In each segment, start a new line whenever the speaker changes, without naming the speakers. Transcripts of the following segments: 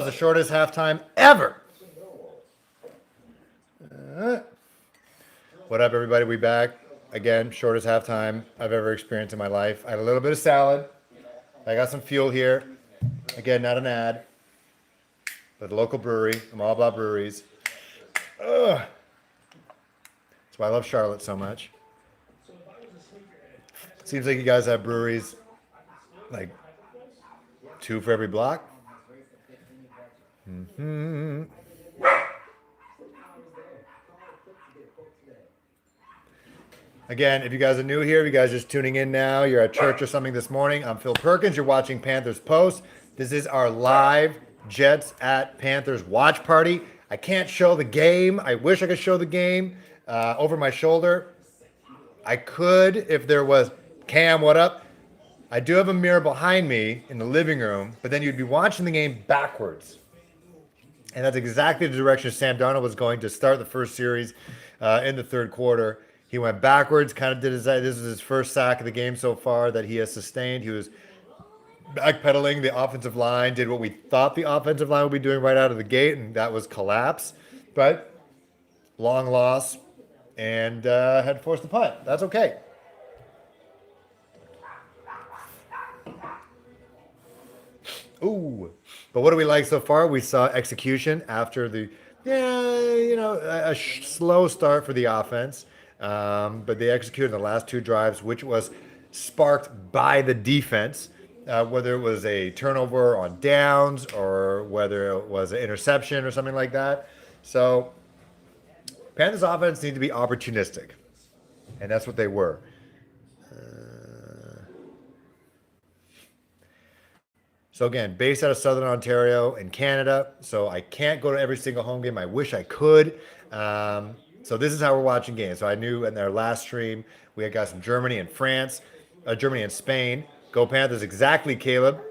The shortest halftime ever. What up, everybody? We back again. Shortest halftime I've ever experienced in my life. I had a little bit of salad. I got some fuel here. Again, not an ad, but the local brewery. I'm all about breweries. Ugh. That's why I love Charlotte so much. Seems like you guys have breweries like 2 for every block. Again, if you guys are new here, if you guys are just tuning in now, you're at church or something this morning, I'm Phil Perkins. You're watching Panthers Post. This is our live Jets at Panthers watch party. I can't show the game. I wish I could show the game over my shoulder. I could if there was Cam, what up? I do have a mirror behind me in the living room, but then you'd be watching the game backwards. And that's exactly the direction Sam Darnold was going to start the first series in the third quarter. He went backwards, kind of did his, this is his first sack of the game so far that he has sustained. He was backpedaling. The offensive line did what we thought the offensive line would be doing right out of the gate, and that was collapse. But long loss, and had to force the punt. That's okay. Ooh. But what do we like so far? We saw execution after the, a slow start for the offense. But they executed the last 2 drives, which was sparked by the defense, whether it was a turnover on downs or whether it was an interception or something like that. So Panthers offense need to be opportunistic, and that's what they were. So again, based out of Southern Ontario in Canada, so I can't go to every single home game. I wish I could. So this is how we're watching games. So I knew in their last stream, we had guys from Germany and France, Germany and Spain. Go Panthers, exactly, Caleb.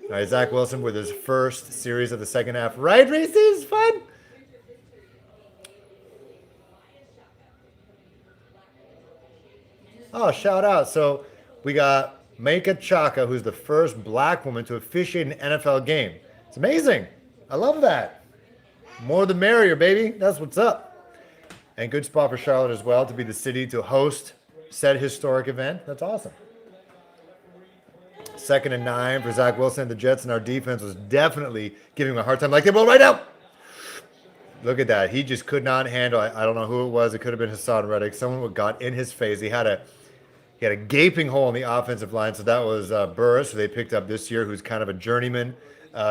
All right, Zach Wilson with his first series of the second half. Right, Reese? This is fun. Oh, shout out. So we got Meka Chaka, who's the first black woman to officiate an NFL game. It's amazing. I love that. More the merrier, baby. That's what's up. And good spot for Charlotte as well to be the city to host said historic event. That's awesome. 2nd and 9 for Zach Wilson and the Jets, and our defense was definitely giving him a hard time like they will right now. Look at that. He just could not handle it. I don't know who it was. It could have been Hassan Reddick. Someone got in his face. He had a gaping hole in the offensive line. So that was Burris, who they picked up this year, who's kind of a journeyman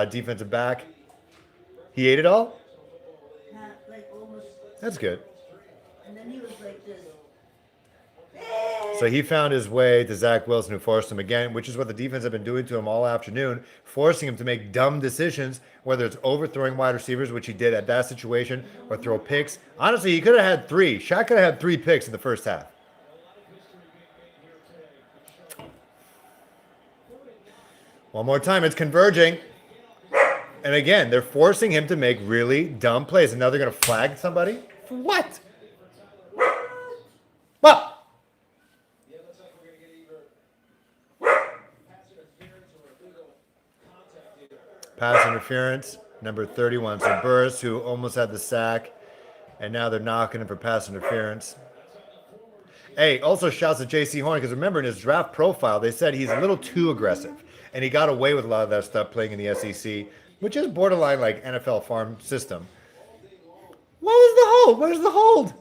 defensive back. He ate it all?
Like almost.
That's good.
And then he was like this.
So he found his way to Zach Wilson, who forced him again, which is what the defense have been doing to him all afternoon, forcing him to make dumb decisions, whether it's overthrowing wide receivers, which he did at that situation, or throw picks. Honestly, he could have had 3. Shaq could have had 3 picks in the first half. One more time, it's converging. And again, they're forcing him to make really dumb plays. And now they're going to flag somebody? For what? What? Pass interference, number 31. So Burris, who almost had the sack, and now they're knocking him for pass interference. Hey, also shouts to J.C. Horn, because remember in his draft profile, they said he's a little too aggressive. And he got away with a lot of that stuff playing in the SEC, which is borderline like NFL farm system. What was the hold? Where's the hold?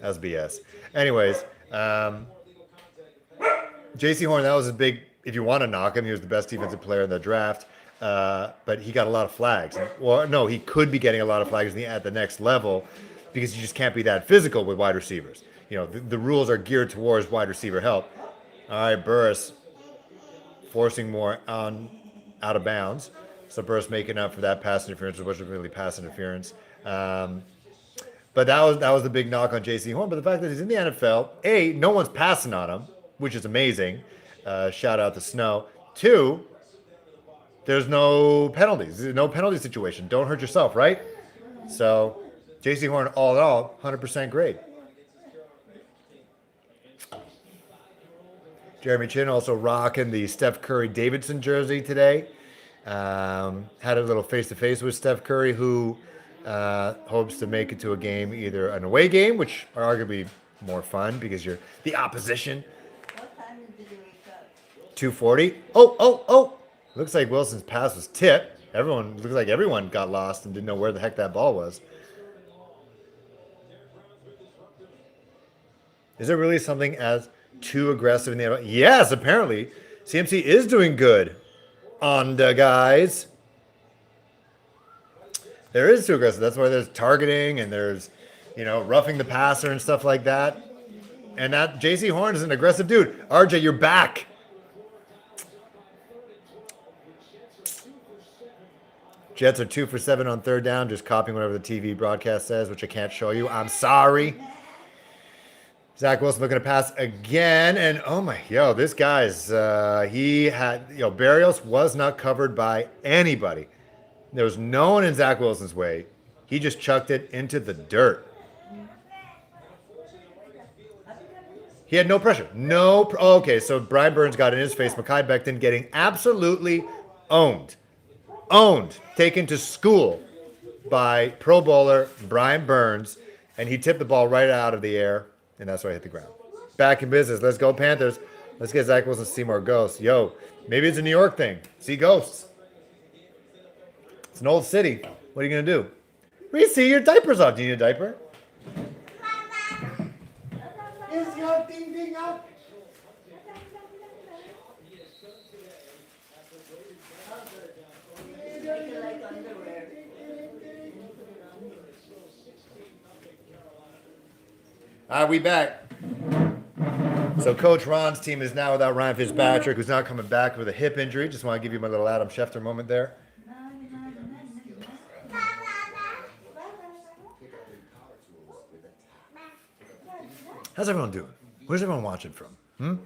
That's BS. Anyways, J.C. Horn, that was a big, if you want to knock him, he was the best defensive player in the draft. But he got a lot of flags. Well, no, he could be getting a lot of flags at the next level because you just can't be that physical with wide receivers. You know, the rules are geared towards wide receiver help. All right, Burris forcing more out of bounds. So Burris making up for that pass interference, which wasn't really pass interference. But that was the big knock on J.C. Horn. But the fact that he's in the NFL, no one's passing on him, which is amazing. Shout out to Snow. 2, there's no penalties. There's no penalty situation. Don't hurt yourself, right? So J.C. Horn, all in all, 100% grade. Jeremy Chin also rocking the Steph Curry Davidson jersey today. Had a little face-to-face with Steph Curry, who hopes to make it to a game, either an away game, which are arguably more fun because you're the opposition.
What time did you wake up?
2:40. Oh, oh, oh! Looks like Wilson's pass was tipped. Looks like everyone got lost and didn't know where the heck that ball was. Is there really something as too aggressive in the NFL? Yes, apparently. CMC is doing good on the guys. There is too aggressive. That's why there's targeting and there's, roughing the passer and stuff like that. And that JC Horn is an aggressive dude. RJ, you're back. Jets are 2 for 7 on third down, just copying whatever the TV broadcast says, which I can't show you. I'm sorry. Zach Wilson looking to pass again, and this guy's Barrios was not covered by anybody. There was no one in Zach Wilson's way. He just chucked it into the dirt. He had no pressure. Okay, so Brian Burns got in his face. Mekhi Becton getting absolutely owned. Taken to school by Pro Bowler Brian Burns, and he tipped the ball right out of the air. And that's why I hit the ground. Back in business. Let's go, Panthers. Let's get Zach Wilson to see more ghosts. Yo, maybe it's a New York thing. See ghosts. It's an old city. What are you going to do? Reese, your diaper's off. Do you need a diaper? Is your ding ding up?
Make it like underwear.
All right, we back. So Coach Ron's team is now without Ryan Fitzpatrick, who's not coming back with a hip injury. Just want to give you my little Adam Schefter moment there. How's everyone doing? Where's everyone watching from?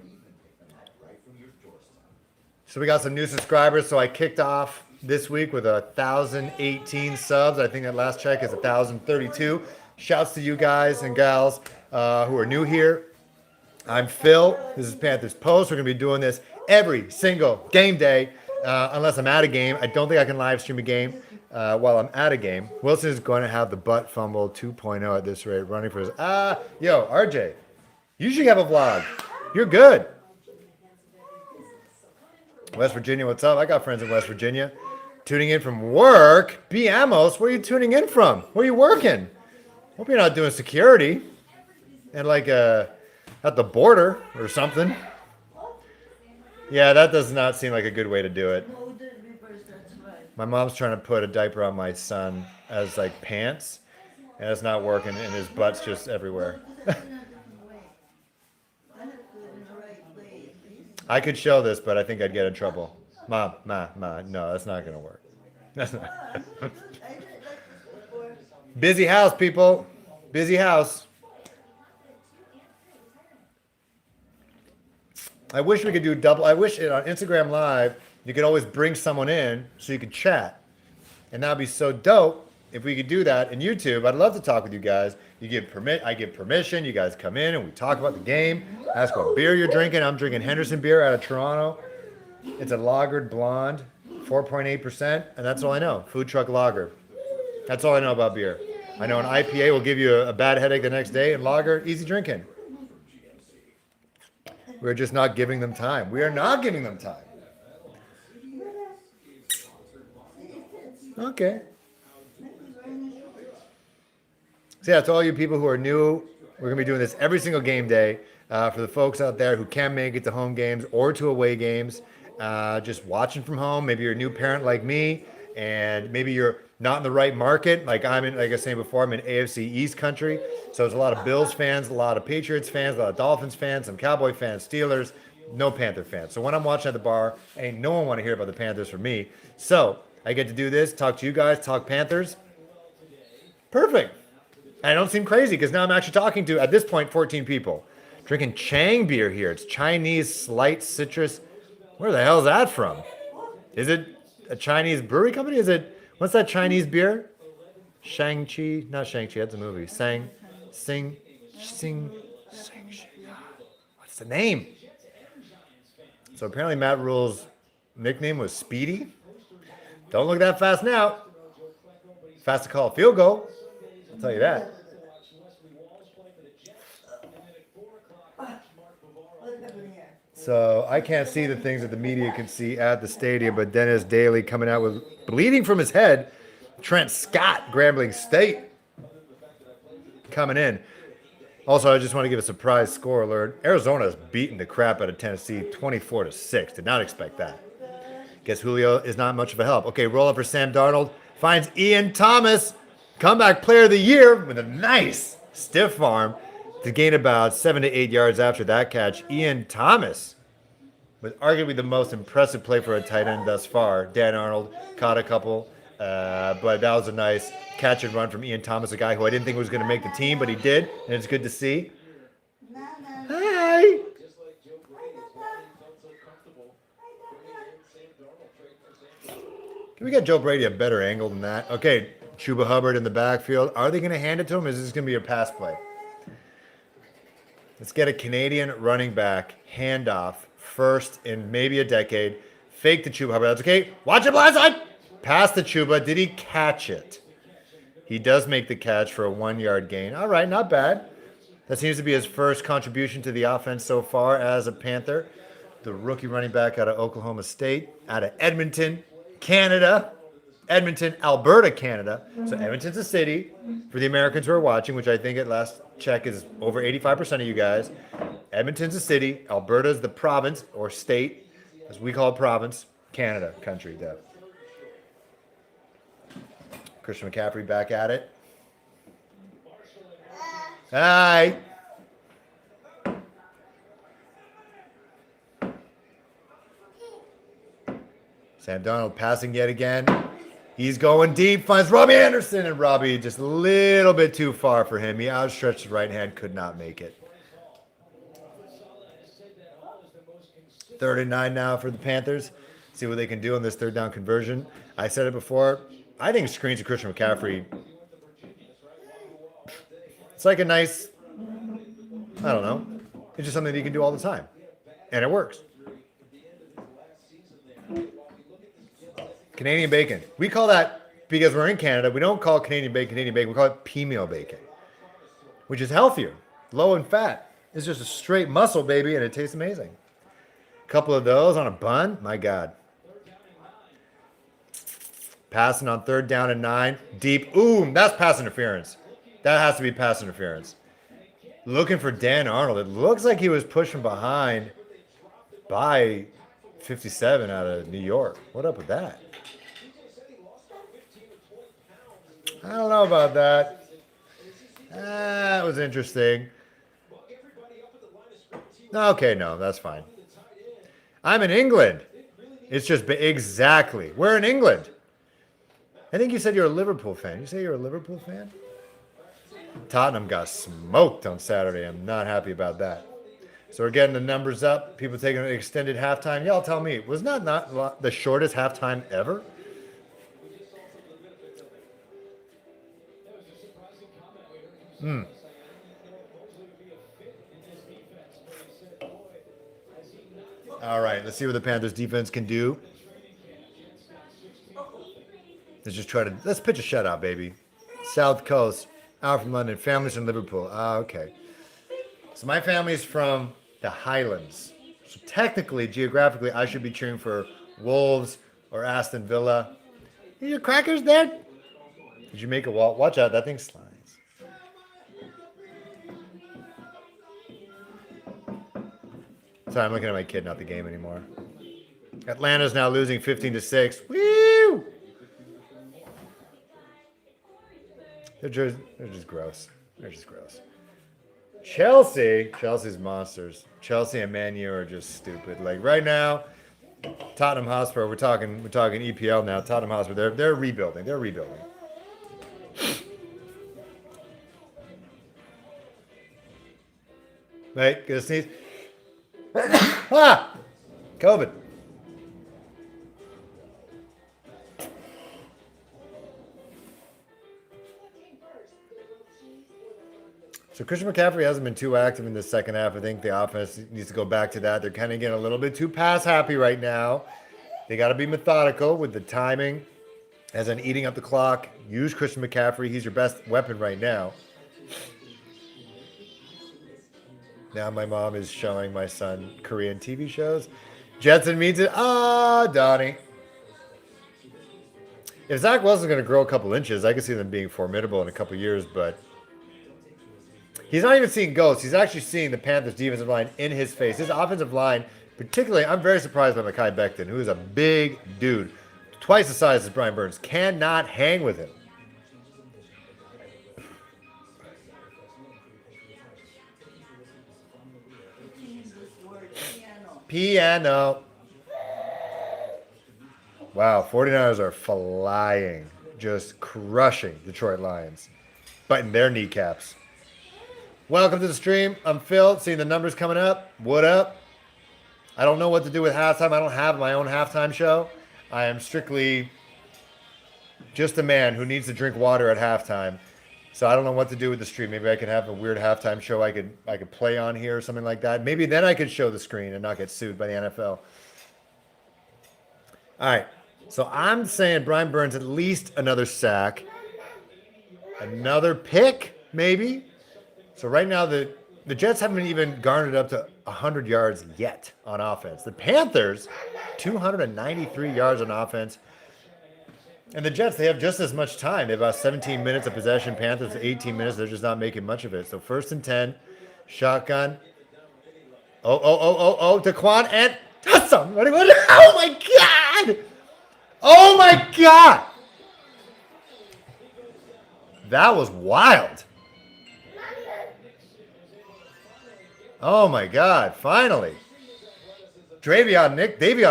So we got some new subscribers. So I kicked off this week with 1,018 subs. I think that last check is 1,032. Shouts to you guys and gals who are new here. I'm Phil. This is Panthers Post. We're going to be doing this every single game day, unless I'm at a game. I don't think I can live stream a game while I'm at a game. Wilson is going to have the butt fumble 2.0 at this rate, running for his... RJ, you should have a vlog. You're good. West Virginia, what's up? I got friends in West Virginia. Tuning in from work. B. Amos, where are you tuning in from? Where are you working? Hope you're not doing security and at the border or something. Yeah, that does not seem like a good way to do it.
No, the reverse, that's right.
My mom's trying to put a diaper on my son as pants, and it's not working, and his butt's just everywhere. I could show this, but I think I'd get in trouble. Mom, no, that's not gonna work. That's not. Busy house, people. Busy house. I wish we could do double. I wish on Instagram Live you could always bring someone in so you could chat, and that'd be so dope if we could do that in YouTube. I'd love to talk with you guys. I give permission. You guys come in and we talk about the game. Ask what beer you're drinking. I'm drinking Henderson beer out of Toronto. It's a lagered blonde, 4.8%, and that's all I know. Food truck lager. That's all I know about beer. I know an IPA will give you a bad headache the next day, and lager, easy drinking. We're just not giving them time. We are not giving them time. Okay. So yeah, to all you people who are new, we're going to be doing this every single game day. For the folks out there who can make it to home games or to away games, just watching from home. Maybe you're a new parent like me, and maybe you're not in the right market. Like I was saying before, I'm in AFC East country. So there's a lot of Bills fans, a lot of Patriots fans, a lot of Dolphins fans, some Cowboy fans, Steelers, no Panther fans. So when I'm watching at the bar, ain't no one want to hear about the Panthers from me. So I get to do this, talk to you guys, talk Panthers. Perfect. And I don't seem crazy because now I'm actually talking to, at this point, 14 people. Drinking Chang beer here. It's Chinese slight citrus. Where the hell is that from? Is it a Chinese brewery company? What's that Chinese beer? Shang-Chi? Not Shang-Chi, that's a movie. Shang-Chi. What's the name? So apparently Matt Rule's nickname was Speedy. Don't look that fast now. Fast to call a field goal. I'll tell you that. So I can't see the things that the media can see at the stadium, but Dennis Daly coming out with bleeding from his head. Trent Scott, Grambling State, coming in. Also, I just want to give a surprise score alert. Arizona has beaten the crap out of Tennessee 24-6. Did not expect that. Guess Julio is not much of a help. Okay, roll up for Sam Darnold. Finds Ian Thomas, comeback player of the year with a nice stiff arm to gain about 7 to 8 yards after that catch. Ian Thomas was arguably the most impressive play for a tight end thus far. Dan Arnold caught a couple, but that was a nice catch and run from Ian Thomas, a guy who I didn't think was going to make the team, but he did, and it's good to see. Hi. Can we get Joe Brady a better angle than that? Okay, Chuba Hubbard in the backfield. Are they going to hand it to him, or is this going to be a pass play? Let's get a Canadian running back handoff, first in maybe a decade. Fake to Chuba Hubbard. That's okay. Watch it, blindside. Pass to Chuba. Did he catch it? He does make the catch for a 1-yard gain. All right, not bad. That seems to be his first contribution to the offense so far as a Panther. The rookie running back out of Oklahoma State, out of Edmonton, Canada. Edmonton, Alberta, Canada. So Edmonton's a city for the Americans who are watching, which I think at last check is over 85% of you guys. Edmonton's a city. Alberta's the province or state, as we call it province. Canada, country, Dev. Christian McCaffrey back at it. Hi. Sam Darnold passing yet again. He's going deep, finds Robbie Anderson, and Robbie just a little bit too far for him. He outstretched his right hand, could not make it. 3rd and 9 now for the Panthers. See what they can do on this 3rd down conversion. I said it before. I think screens to Christian McCaffrey, it's like a nice, I don't know. It's just something that you can do all the time. And it works. Canadian bacon. We call that, because we're in Canada, we don't call Canadian bacon. We call it pea-meal bacon, which is healthier, low in fat. It's just a straight muscle, baby, and it tastes amazing. A couple of those on a bun, my God. Passing on 3rd down and 9. Deep. Ooh, that's pass interference. That has to be pass interference. Looking for Dan Arnold. It looks like he was pushing behind by 57 out of New York. What up with that? I don't know about that. That was interesting. Okay, no, that's fine. I'm in England. It's just exactly. We're in England. I think you said you're a Liverpool fan. You say you're a Liverpool fan? Tottenham got smoked on Saturday. I'm not happy about that. So we're getting the numbers up. People taking an extended halftime. Y'all tell me, was not the shortest halftime ever? All right, let's see what the Panthers defense can do. Let's pitch a shutout, baby. South Coast, out from London, families from Liverpool. Okay. So my family's from the Highlands. So technically, geographically, I should be cheering for Wolves or Aston Villa. Are your crackers there? Did you make a wall? Watch out, that thing slides. Sorry, I'm looking at my kid, not the game anymore. Atlanta's now losing 15-6. Woo! They're just gross. They're just gross. Chelsea's monsters. Chelsea and Man U are just stupid. Like right now, Tottenham Hotspur. We're talking EPL now. Tottenham Hotspur. They're rebuilding. They're rebuilding. Right, gonna sneeze. COVID. So Christian McCaffrey hasn't been too active in the second half. I think the offense needs to go back to that. They're kind of getting a little bit too pass happy right now. They got to be methodical with the timing as in eating up the clock. Use Christian McCaffrey. He's your best weapon right now. Now my mom is showing my son Korean TV shows. Jetson means it. Ah, Donnie. If Zach Wilson's going to grow a couple inches, I could see them being formidable in a couple years, but he's not even seeing ghosts. He's actually seeing the Panthers defensive line in his face. His offensive line, particularly, I'm very surprised by Mekhi Becton, who is a big dude, twice the size as Brian Burns, cannot hang with him. Piano. Wow, 49ers are flying, just crushing Detroit Lions, biting their kneecaps. Welcome to the stream. I'm Phil, seeing the numbers coming up. What up? I don't know what to do with halftime. I don't have my own halftime show. I am strictly just a man who needs to drink water at halftime. So I don't know what to do with the stream. Maybe I could have a weird halftime show I could play on here or something like that. Maybe then I could show the screen and not get sued by the NFL. All right. So I'm saying Brian Burns at least another sack. Another pick, maybe. So right now the Jets haven't even garnered up to 100 yards yet on offense. The Panthers, 293 yards on offense. And the Jets, they have just as much time. They have about 17 minutes of possession. Panthers, 18 minutes. They're just not making much of it. So 1st and 10, shotgun. Daquan and somebody. Oh my God! Oh my God! That was wild. Oh my God! Finally, Davion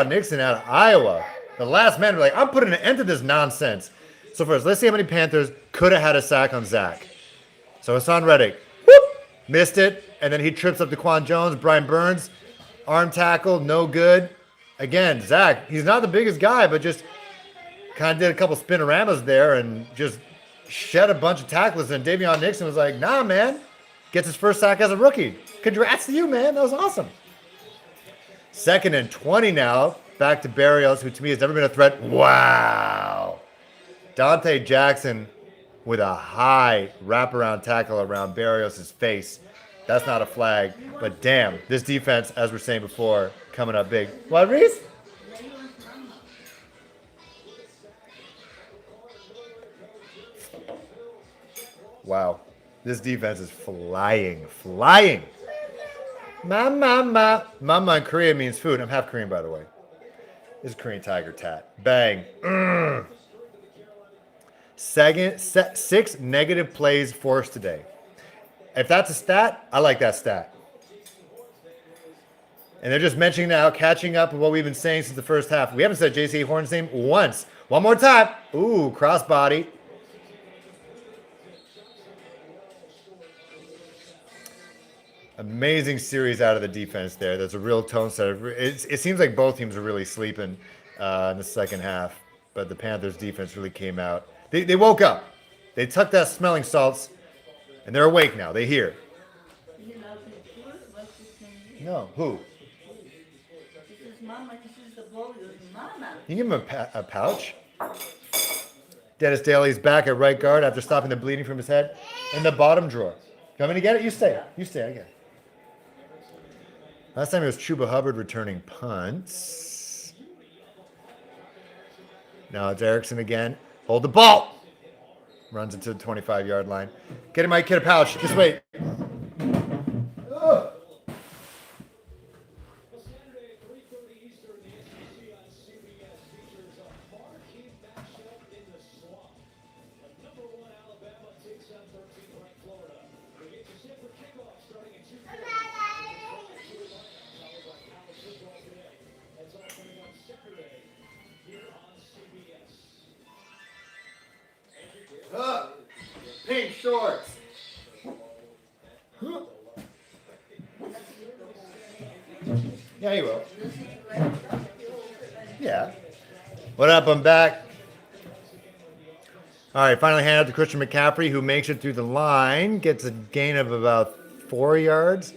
Nixon out of Iowa. The last man, like, I'm putting an end to this nonsense. So first, let's see how many Panthers could have had a sack on Zach. So Hassan Reddick, missed it, and then he trips up Daquan Jones. Brian Burns, arm tackle, no good. Again, Zach, he's not the biggest guy, but just kind of did a couple spinoramas there and just shed a bunch of tackles. And Davion Nixon was like, nah, man. Gets his first sack as a rookie. Congrats to you, man. That was awesome. 2nd and 20 now. Back to Berrios, who to me has never been a threat. Wow. Dante Jackson with a high wraparound tackle around Berrios' face. That's not a flag. But damn, this defense, as we're saying before, coming up big. What, Reese? Wow. This defense is flying. Mama. Mama in Korea means food. I'm half Korean, by the way. This is Korean Tiger tat. Bang. 6 negative plays forced today. If that's a stat, I like that stat. And they're just mentioning now, catching up with what we've been saying since the first half. We haven't said J.C. Horn's name once. One more time. Ooh, crossbody. Amazing series out of the defense there. There's a real tone setter. It seems like both teams are really sleeping in the second half, but the Panthers defense really came out. They woke up. They took that smelling salts, and they're awake now. They hear. No, who?
This is Mama. This is the bowl. Mama.
You give him a pouch. Dennis Daly's back at right guard after stopping the bleeding from his head in the bottom drawer. You want me to get it? You stay. I get it. Last time it was Chuba Hubbard returning punts. Now it's Erickson again. Hold the ball. Runs into the 25-yard line. Get him, Mike. Get a pouch. Just wait. Ugh. Pink shorts. Yeah, you will. Yeah. What up? I'm back. All right, finally hand out to Christian McCaffrey, who makes it through the line, gets a gain of about 4 yards.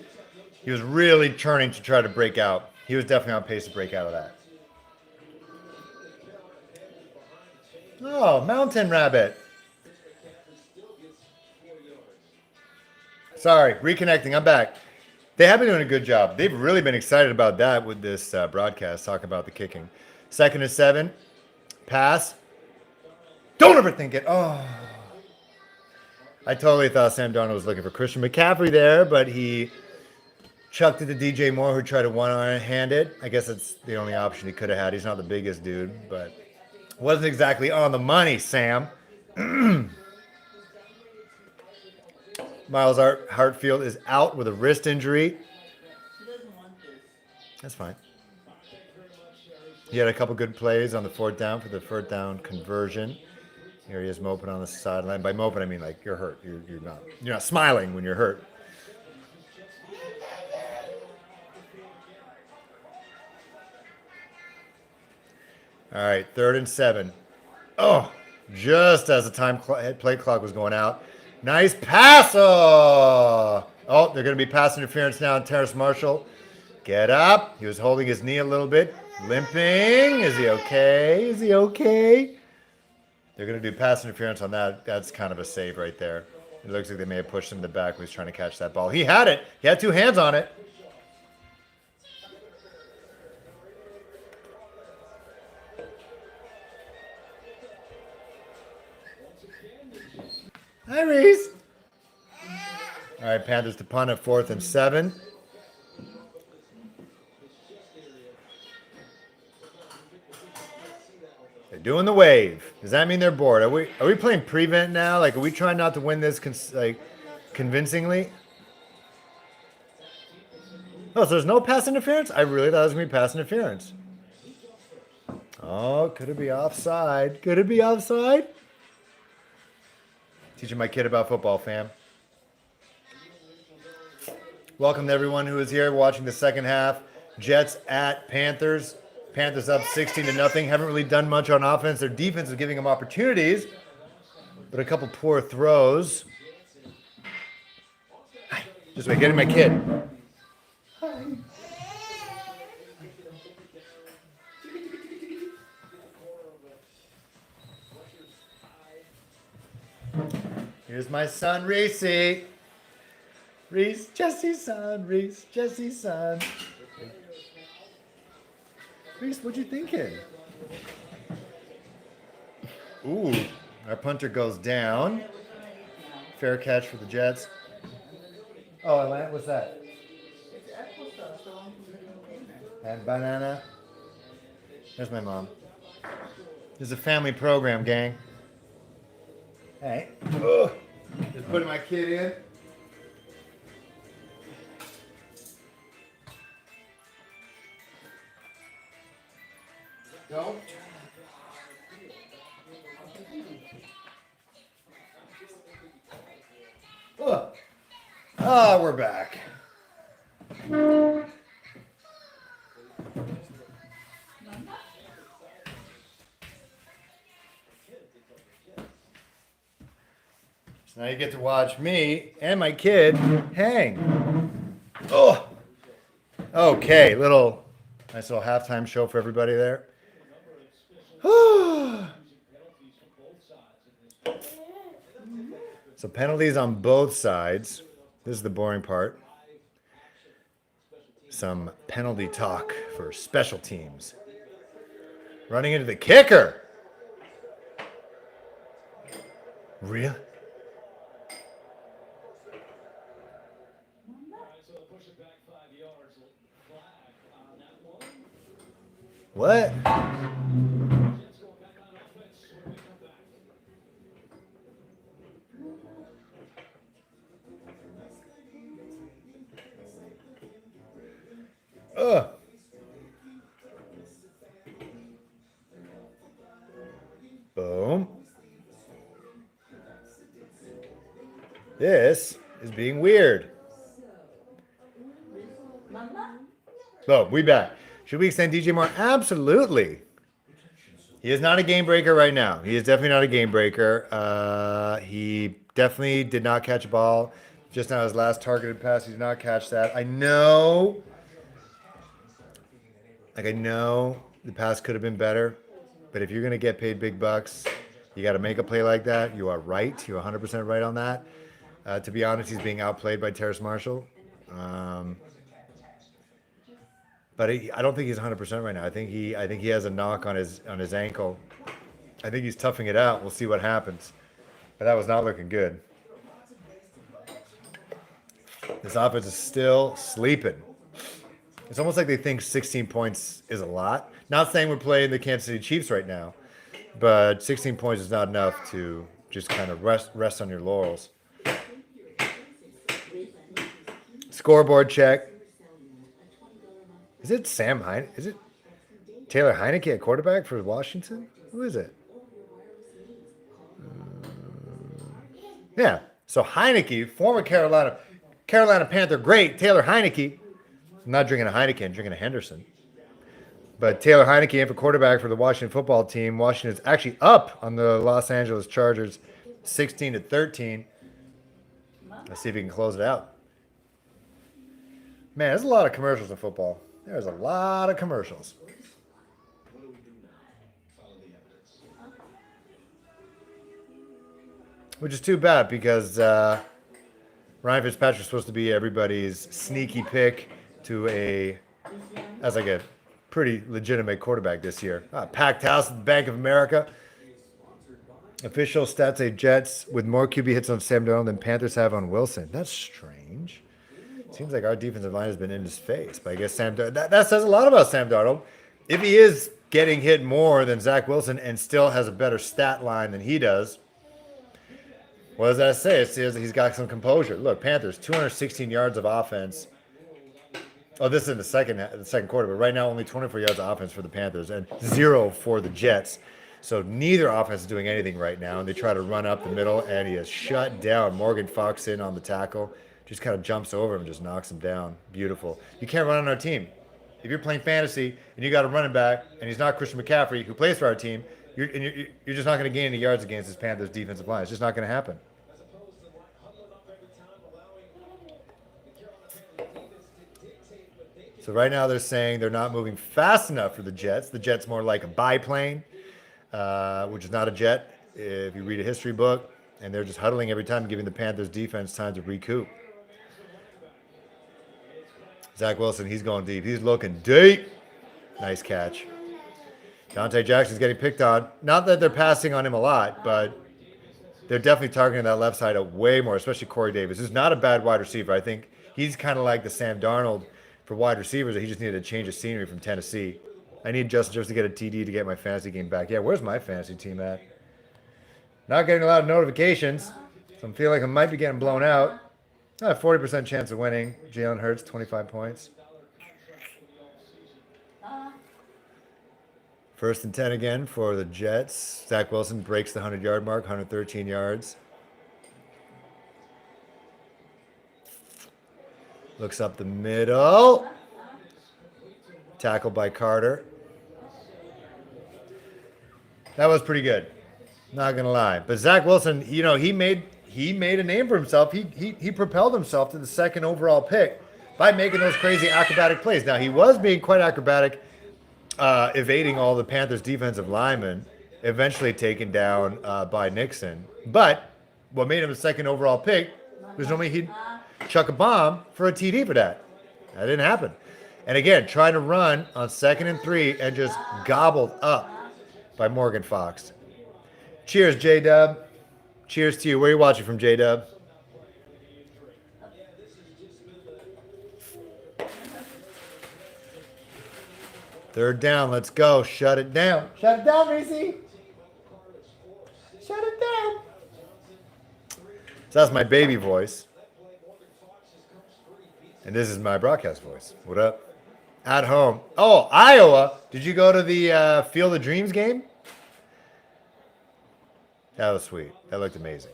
He was really turning to try to break out. He was definitely on pace to break out of that. Oh, mountain rabbit. Sorry, reconnecting. I'm back. They have been doing a good job. They've really been excited about that with this broadcast, talking about the kicking. 2nd and 7. Pass. Don't ever think it. Oh. I totally thought Sam Darnold was looking for Christian McCaffrey there, but he chucked it to DJ Moore, who tried to one-hand it. I guess that's the only option he could have had. He's not the biggest dude, but wasn't exactly on the money, Sam. Miles Hartfield is out with a wrist injury.
He doesn't want this.
That's fine. He had a couple good plays on the 4th down for the 4th down conversion. Here he is moping on the sideline. By moping, I mean like you're hurt. You're not smiling when you're hurt. All right, 3rd and 7. Oh, just as the play clock was going out. Nice pass. Oh, they're going to be pass interference now on Terrace Marshall. Get up. He was holding his knee a little bit. Limping. Is he okay? Is he okay? They're going to do pass interference on that. That's kind of a save right there. It looks like they may have pushed him in the back when he was trying to catch that ball. He had it. He had 2 hands on it. Hi, Reese. All right, Panthers to punt at 4th and 7. They're doing the wave. Does that mean they're bored? Are we playing prevent now? Like, are we trying not to win this convincingly? Oh, so there's no pass interference? I really thought it was going to be pass interference. Oh, could it be offside? Could it be offside? Teaching my kid about football, fam. Welcome to everyone who is here watching the second half. Jets at Panthers. Panthers up 16-0. Haven't really done much on offense. Their defense is giving them opportunities, but a couple poor throws. Hi. Just wait, getting my kid. Hi. Here's my son, Reese. Reese, Jesse's son. Reese, Jesse's son. Reese, what you thinking? Ooh, our punter goes down. Fair catch for the Jets. Oh, Atlanta, what's that?
It's applesauce, the one from the container.
And banana. There's my mom. This is a family program, gang. Hey. Ugh. Just putting my kid in. Go. Ugh. Ah, we're back. So now you get to watch me and my kid hang. Oh. Okay, nice little halftime show for everybody there. So penalties on both sides. This is the boring part. Some penalty talk for special teams. Running into the kicker. Real? What? Ugh. Boom. This is being weird. Oh, we back. Should we extend DJ Moore? Absolutely. He is not a game breaker right now. He is definitely not a game breaker. He definitely did not catch a ball. Just now his last targeted pass, he did not catch that. I know the pass could have been better, but if you're going to get paid big bucks, You got to make a play like that. You are right. You're 100% right on that. To be honest, he's being outplayed by Terrace Marshall. But I don't think he's 100% right now. I think he has a knock on his ankle. I think he's toughing it out. We'll see what happens. But that was not looking good. This offense is still sleeping. It's almost like they think 16 points is a lot. Not saying we're playing the Kansas City Chiefs right now, but 16 points is not enough to just kind of rest on your laurels. Scoreboard check. Is it Sam Heine? Is it Taylor Heineke at quarterback for Washington? Who is it? Yeah. So Heineke, former Carolina Panther great, Taylor Heineke. I'm not drinking a Heineken, I'm drinking a Henderson. But Taylor Heineke in for quarterback for the Washington football team. Washington is actually up on the Los Angeles Chargers, 16-13. Let's see if we can close it out. Man, there's a lot of commercials in football. There's a lot of commercials. Which is too bad because Ryan Fitzpatrick's supposed to be everybody's sneaky pick as like a pretty legitimate quarterback this year. Packed house at the Bank of America. Official stats say Jets with more QB hits on Sam Darnold than Panthers have on Wilson. That's strange. Seems like our defensive line has been in his face. But I guess that says a lot about Sam Darnold. If he is getting hit more than Zach Wilson and still has a better stat line than he does, what does that say? It says he's got some composure. Look, Panthers, 216 yards of offense. Oh, this is in the second quarter, but right now only 24 yards of offense for the Panthers and 0 for the Jets. So neither offense is doing anything right now, and they try to run up the middle, and he is shut down. Morgan Fox in on the tackle, just kind of jumps over him and just knocks him down. Beautiful. You can't run on our team. If you're playing fantasy and you got a running back, and he's not Christian McCaffrey, who plays for our team, you're just not going to gain any yards against this Panthers defensive line. It's just not going to happen. So right now they're saying they're not moving fast enough for the Jets. The Jet's more like a biplane, which is not a jet if you read a history book. And they're just huddling every time, giving the Panthers defense time to recoup. Zach Wilson, he's going deep. He's looking deep. Nice catch. Dante Jackson's getting picked on. Not that they're passing on him a lot, but they're definitely targeting that left side way more, especially Corey Davis, who's not a bad wide receiver. I think he's kind of like the Sam Darnold for wide receivers. He just needed a change of scenery from Tennessee. I need Justin Jefferson to get a TD to get my fantasy game back. Yeah, where's my fantasy team at? Not getting a lot of notifications, so I'm feeling like I might be getting blown out. 40% chance of winning. Jalen Hurts, 25 points. First and 10 again for the Jets. Zach Wilson breaks the 100-yard mark, 113 yards. Looks up the middle. Tackled by Carter. That was pretty good. Not going to lie. But Zach Wilson, he made a name for himself. He propelled himself to the second overall pick by making those crazy acrobatic plays. Now, he was being quite acrobatic, evading all the Panthers defensive linemen, eventually taken down by Nixon. But what made him the second overall pick was normally he'd chuck a bomb for a TD for that. That didn't happen. And again, trying to run on 2nd and 3 and just gobbled up by Morgan Fox. Cheers, J-Dub. Cheers to you. Where are you watching from, J-Dub? Third down. Let's go. Shut it down. Shut it down, Reese. Shut it down. So that's my baby voice. And this is my broadcast voice. What up? At home. Oh, Iowa. Did you go to the Field of Dreams game? That was sweet. That looked amazing.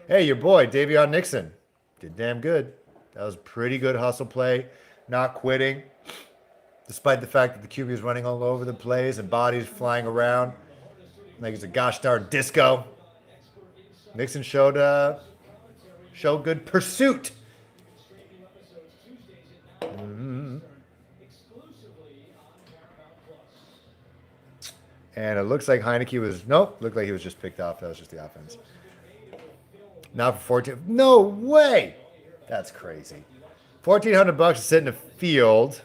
Hey, your boy, Davion Nixon. Did damn good. That was pretty good hustle play. Not quitting. Despite the fact that the QB is running all over the place and bodies flying around. Like it's a gosh darn disco. Nixon showed good pursuit. And it looks like Heineke was, nope, looked like he was just picked off. That was just the offense. Now for 14. No way. That's crazy. $1,400 to sit in a field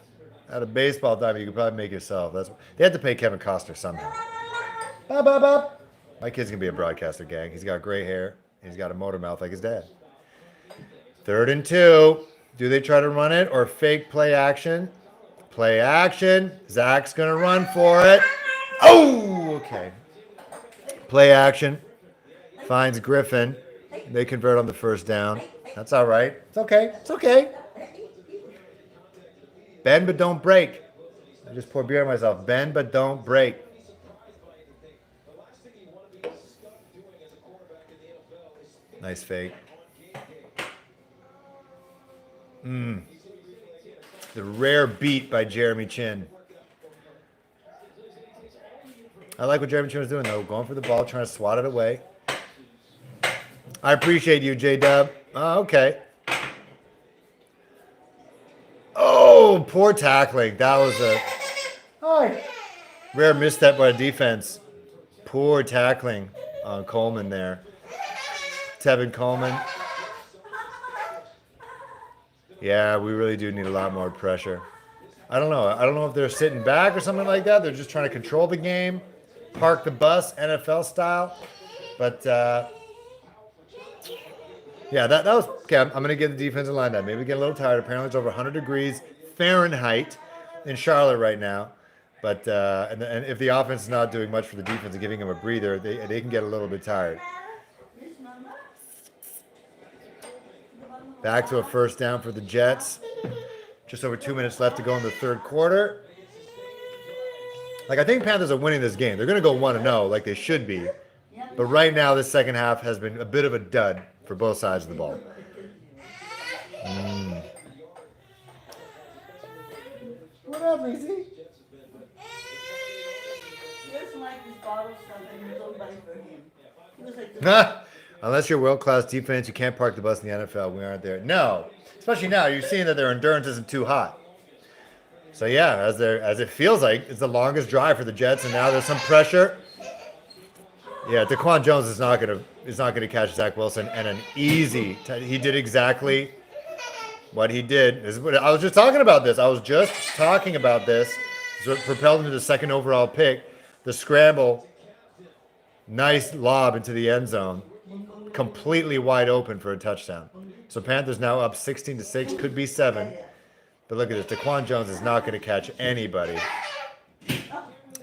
at a baseball diamond. You could probably make yourself. They had to pay Kevin Costner somehow. Bop, bop, bop. My kid's gonna be a broadcaster, gang. He's got gray hair. He's got a motor mouth like his dad. 3rd and 2. Do they try to run it or fake play action? Play action. Zach's gonna run for it. Oh, okay. Play action. Finds Griffin. They convert on the first down. That's all right. It's okay. It's okay. Bend but don't break. I just poured beer on myself. Bend but don't break. Nice fake. The rare beat by Jeremy Chin. I like what Jeremy Chin was doing, though. Going for the ball, trying to swat it away. I appreciate you, J-Dub. Oh, okay. Oh, poor tackling. That was a rare misstep by the defense. Poor tackling on Coleman there. Tevin Coleman. Yeah, we really do need a lot more pressure. I don't know. I don't know if they're sitting back or something like that. They're just trying to control the game, park the bus, NFL style. But, yeah, that was okay. I'm going to give the defensive line that. Maybe get a little tired. Apparently, it's over 100 degrees Fahrenheit in Charlotte right now. But and if the offense is not doing much for the defense and giving them a breather, they can get a little bit tired. Back to a first down for the Jets. Just over 2 minutes left to go in the third quarter. Like, I think Panthers are winning this game. They're going to go 1-0 like they should be. But right now, this second half has been a bit of a dud for both sides of the ball.
What up, Reese? Just like this bottle stuff and you don't buy for him. He was like,
Unless you're world-class defense, you can't park the bus in the NFL. We aren't there. No. Especially now, you're seeing that their endurance isn't too hot. So, yeah, as it feels like, it's the longest drive for the Jets, and now there's some pressure. Yeah, Daquan Jones is not gonna catch Zach Wilson, and an easy. He did exactly what he did. I was just talking about this. It's what propelled him to the second overall pick. The scramble, nice lob into the end zone, completely wide open for a touchdown. So Panthers now up 16-6, could be 7. But look at this. Daquan Jones is not going to catch anybody.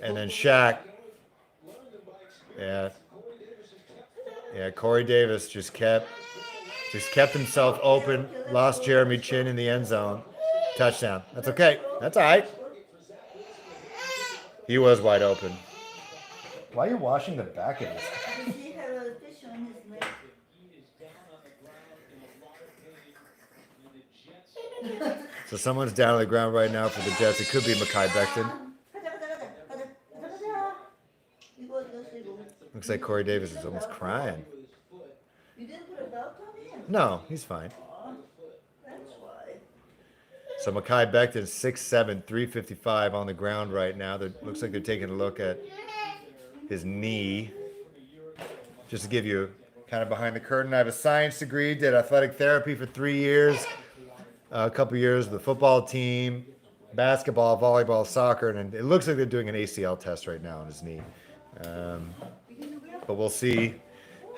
And then Shaq. Yeah. Yeah, Corey Davis just kept himself open. Lost Jeremy Chin in the end zone. Touchdown. That's okay. That's all right. He was wide open. Why are you washing the back of this?
because he had a fish on his leg.
So someone's down on the ground right now for the Jets. It could be Mekhi Becton. Looks like Corey Davis is almost crying.
You didn't put a belt on him?
No, he's fine.
That's why.
So Mekhi Becton, 6'7", 355 on the ground right now. Looks like they're taking a look at his knee. Just to give you kind of behind the curtain, I have a science degree, did athletic therapy for 3 years, a couple years with the football team, basketball, volleyball, soccer, and it looks like they're doing an ACL test right now on his knee. But we'll see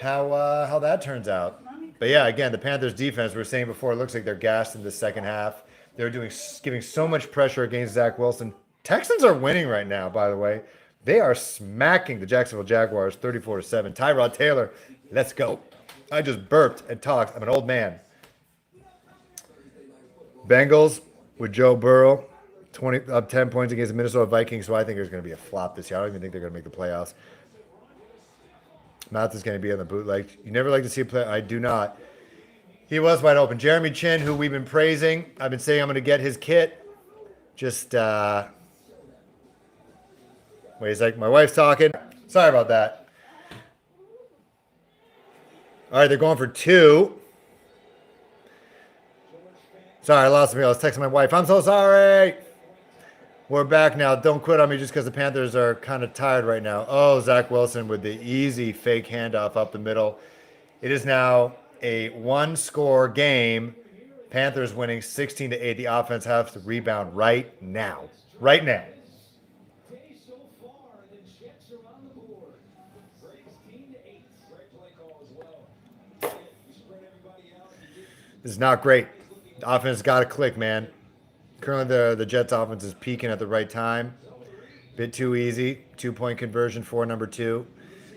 how that turns out. But yeah, again, the Panthers defense, we were saying before, it looks like they're gassed in the second half. They're giving so much pressure against Zach Wilson. Texans are winning right now, by the way. They are smacking the Jacksonville Jaguars 34-7. Tyrod Taylor, let's go. I just burped and talked. I'm an old man. Bengals with Joe Burrow, 10 points against the Minnesota Vikings, so I think there's going to be a flop this year. I don't even think they're going to make the playoffs. Mouth is going to be on the bootleg. You never like to see a play. I do not. He was wide open. Jeremy Chin, who we've been praising. I've been saying I'm going to get his kit. Just, wait a sec. My wife's talking. Sorry about that. All right, they're going for 2. Sorry, I lost me. I was texting my wife. I'm so sorry. We're back now. Don't quit on me just because the Panthers are kind of tired right now. Oh, Zach Wilson with the easy fake handoff up the middle. It is now a one-score game. Panthers winning 16-8. The offense has to rebound right now. Right now. This is not great. The offense has got to click, man. Currently, the Jets' offense is peaking at the right time. Bit too easy. 2-point conversion for number 2.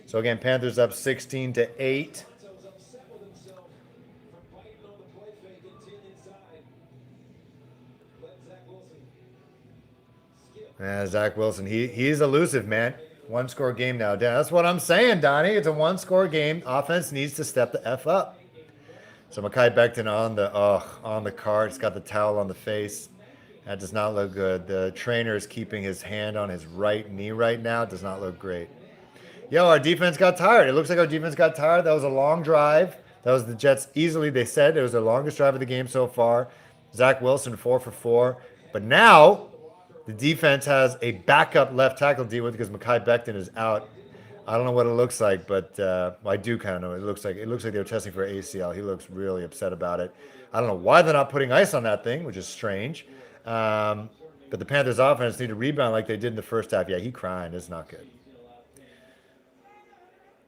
So again, Panthers up 16-8. Zach Wilson, he's elusive, man. One-score game now. That's what I'm saying, Donnie. It's a one-score game. Offense needs to step the F up. So Mekhi Becton on the cart. He's got the towel on the face. That does not look good. The trainer is keeping his hand on his right knee right now. It does not look great. Yo, our defense got tired. It looks like our defense got tired. That was a long drive. That was the Jets easily. They said it was their longest drive of the game so far. Zach Wilson 4 for 4. But now the defense has a backup left tackle to deal with because Mekhi Becton is out. I don't know what it looks like, but well, I do kind of know. It looks like they were testing for ACL. He looks really upset about it. I don't know why they're not putting ice on that thing, which is strange. But the Panthers offense need to rebound like they did in the first half. Yeah, he crying. It's not good.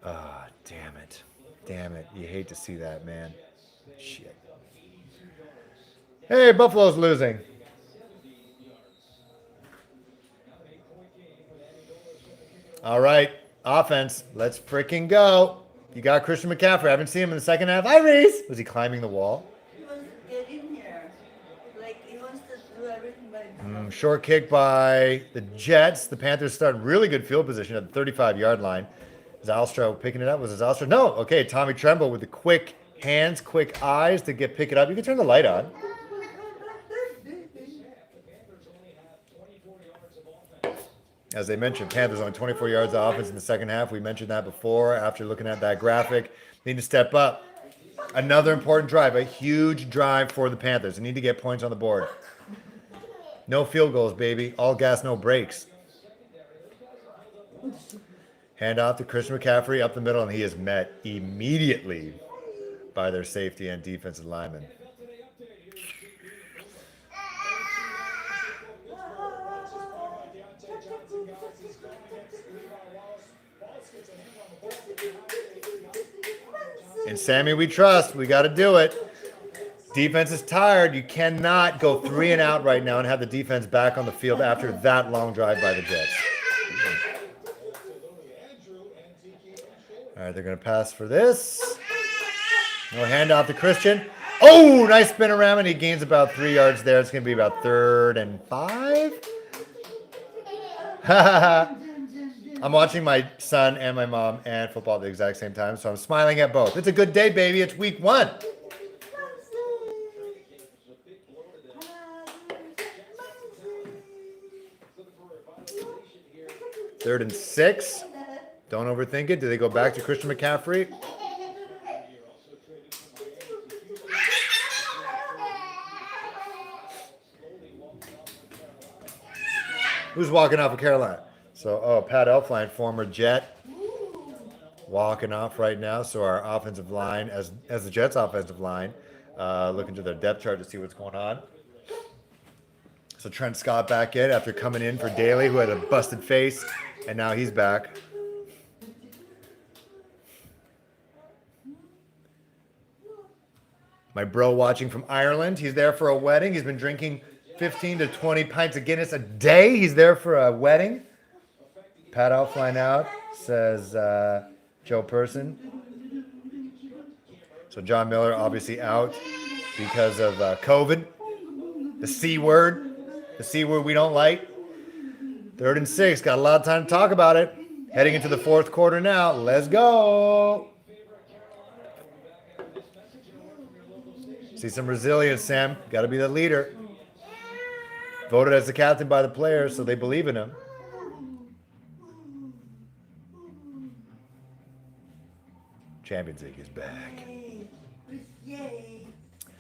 Ah, damn it. Damn it. You hate to see that, man. Shit. Hey, Buffalo's losing. All right. Offense. Let's freaking go. You got Christian McCaffrey. I haven't seen him in the second half. Hi, Reese. Was he climbing the wall?
He wants to get in here. Like, he wants to do everything by himself.
Short kick by the Jets. The Panthers start in really good field position at the 35-yard line. Is Alstra picking it up? Was it Alstra? No. Okay, Tommy Tremble with the quick hands, quick eyes to pick it up. You can turn the light on. As they mentioned, Panthers only 24 yards of offense in the second half. We mentioned that before after looking at that graphic. They need to step up. Another important drive, a huge drive for the Panthers. They need to get points on the board. No field goals, baby. All gas, no brakes. Hand off to Christian McCaffrey up the middle, and he is met immediately by their safety and defensive lineman. And Sammy, we trust. We got to do it. Defense is tired. You cannot go 3 and out right now and have the defense back on the field after that long drive by the Jets. All right, they're going to pass for this. No handoff to Christian. Oh, nice spin around, and he gains about 3 yards there. It's going to be about 3rd and 5. I'm watching my son and my mom and football at the exact same time, so I'm smiling at both. It's a good day, baby. It's week 1. 3rd and 6. Don't overthink it. Do they go back to Christian McCaffrey? Who's walking off of Carolina? So, Pat Elflein, former Jet, walking off right now. So our offensive line, as the Jets' offensive line, looking to their depth chart to see what's going on. So Trent Scott back in after coming in for Daly, who had a busted face, and now he's back. My bro watching from Ireland. He's there for a wedding. He's been drinking 15 to 20 pints of Guinness a day. He's there for a wedding. Pat Elflein out, says Joe Person. So John Miller obviously out because of COVID. The C word. The C word we don't like. 3rd and 6. Got a lot of time to talk about it. Heading into the 4th quarter now. Let's go. See some resilience, Sam. Got to be the leader. Voted as the captain by the players, so they believe in him. Champions League is back.
Yay.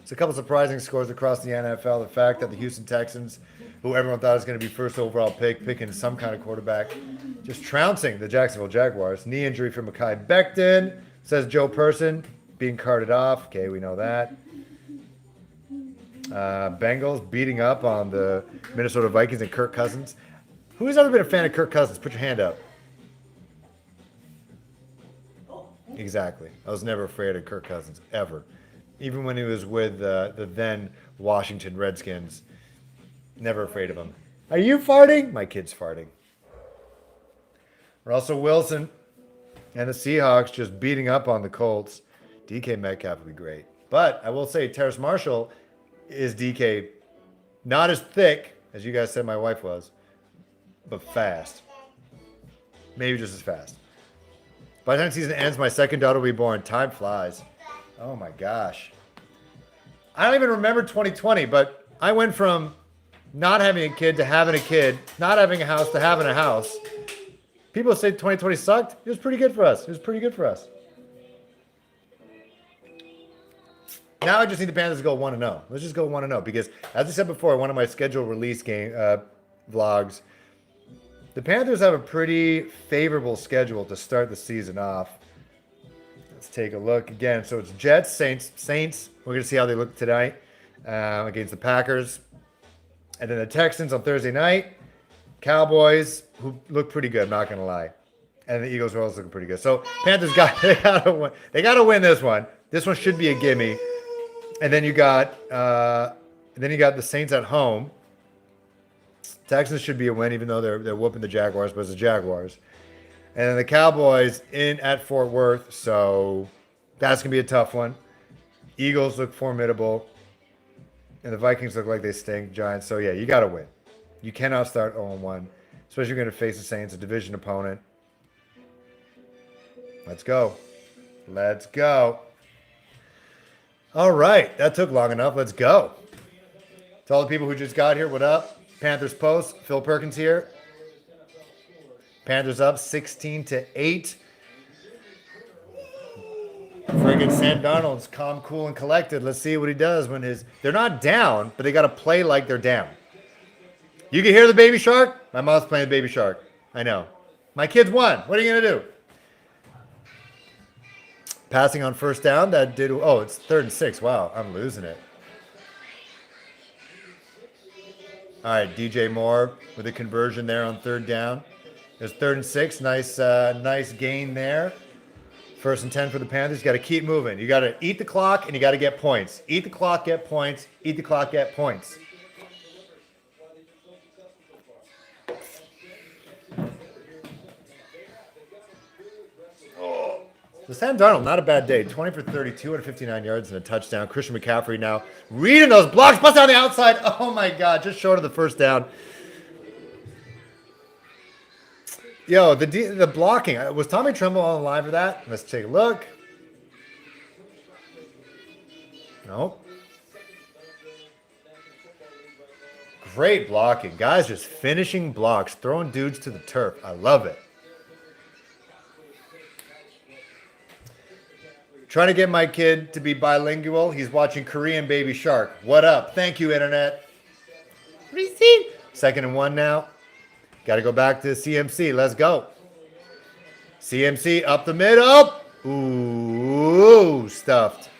It's a couple surprising scores across the NFL. The fact that the Houston Texans who everyone thought was going to be first overall pick, picking some kind of quarterback, just trouncing the Jacksonville Jaguars. Knee injury for Mekhi Becton, says Joe Person, being carted off. Okay, we know that. Bengals beating up on the Minnesota Vikings and Kirk Cousins. Who's ever been a fan of Kirk Cousins? Put your hand up. Exactly. I was never afraid of Kirk Cousins, ever. Even when he was with the then Washington Redskins. Never afraid of him. Are you farting? My kid's farting. Russell Wilson and the Seahawks just beating up on the Colts. DK Metcalf would be great. But I will say Terrace Marshall is DK, not as thick as you guys said my wife was, but fast. Maybe just as fast. By the time the season ends, my second daughter will be born. Time flies. Oh my gosh. I don't even remember 2020, but I went from not having a kid to having a kid, not having a house to having a house. People say 2020 sucked. It was pretty good for us. It was pretty good for us. Now I just need the Panthers to go 1-0. Let's just go 1-0 because, as I said before, one of my scheduled release game vlogs, the Panthers have a pretty favorable schedule to start the season off. Let's take a look again. So it's Jets, Saints. We're going to see how they look tonight against the Packers. And then the Texans on Thursday night. Cowboys, who look pretty good, not going to lie. And the Eagles are also looking pretty good. So Panthers they got to win this one. This one should be a gimme. And then you got the Saints at home. Texans should be a win, even though they're whooping the Jaguars, but it's the Jaguars. And then the Cowboys in at Fort Worth, so that's gonna be a tough one. Eagles look formidable, and the Vikings look like they stink. Giants, so yeah, you got to win. You cannot start 0-1, especially if you're gonna face the Saints, a division opponent. Let's go. Let's go. All right, that took long enough. Let's go. To all the people who just got here, what up? Panthers Post, Phil Perkins here. Panthers up 16-8. Friggin' Sam Darnold's calm, cool, and collected. Let's see what he does when they're not down, but they got to play like they're down. You can hear the baby shark? My mom's playing baby shark. I know. My kids won. What are you going to do? Passing on first down, that did. Oh, it's 3rd and 6. Wow, I'm losing it. All right, DJ Moore with a conversion there on 3rd down. There's 3rd and 6. Nice gain there. 1st and 10 for the Panthers. You got to keep moving. You got to eat the clock and you got to get points. Eat the clock, get points. Eat the clock, get points. So Sam Darnold, not a bad day. 20 for 30, 259 yards and a touchdown. Christian McCaffrey now reading those blocks. Bust on the outside. Oh, my God. Just short of the first down. Yo, the blocking. Was Tommy Tremble on the line for that? Let's take a look. Nope. Great blocking. Guys just finishing blocks, throwing dudes to the turf. I love it. Trying to get my kid to be bilingual. He's watching Korean Baby Shark. What up? Thank you, Internet. Receive. 2nd and 1 now. Got to go back to CMC. Let's go. CMC up the middle. Ooh, stuffed.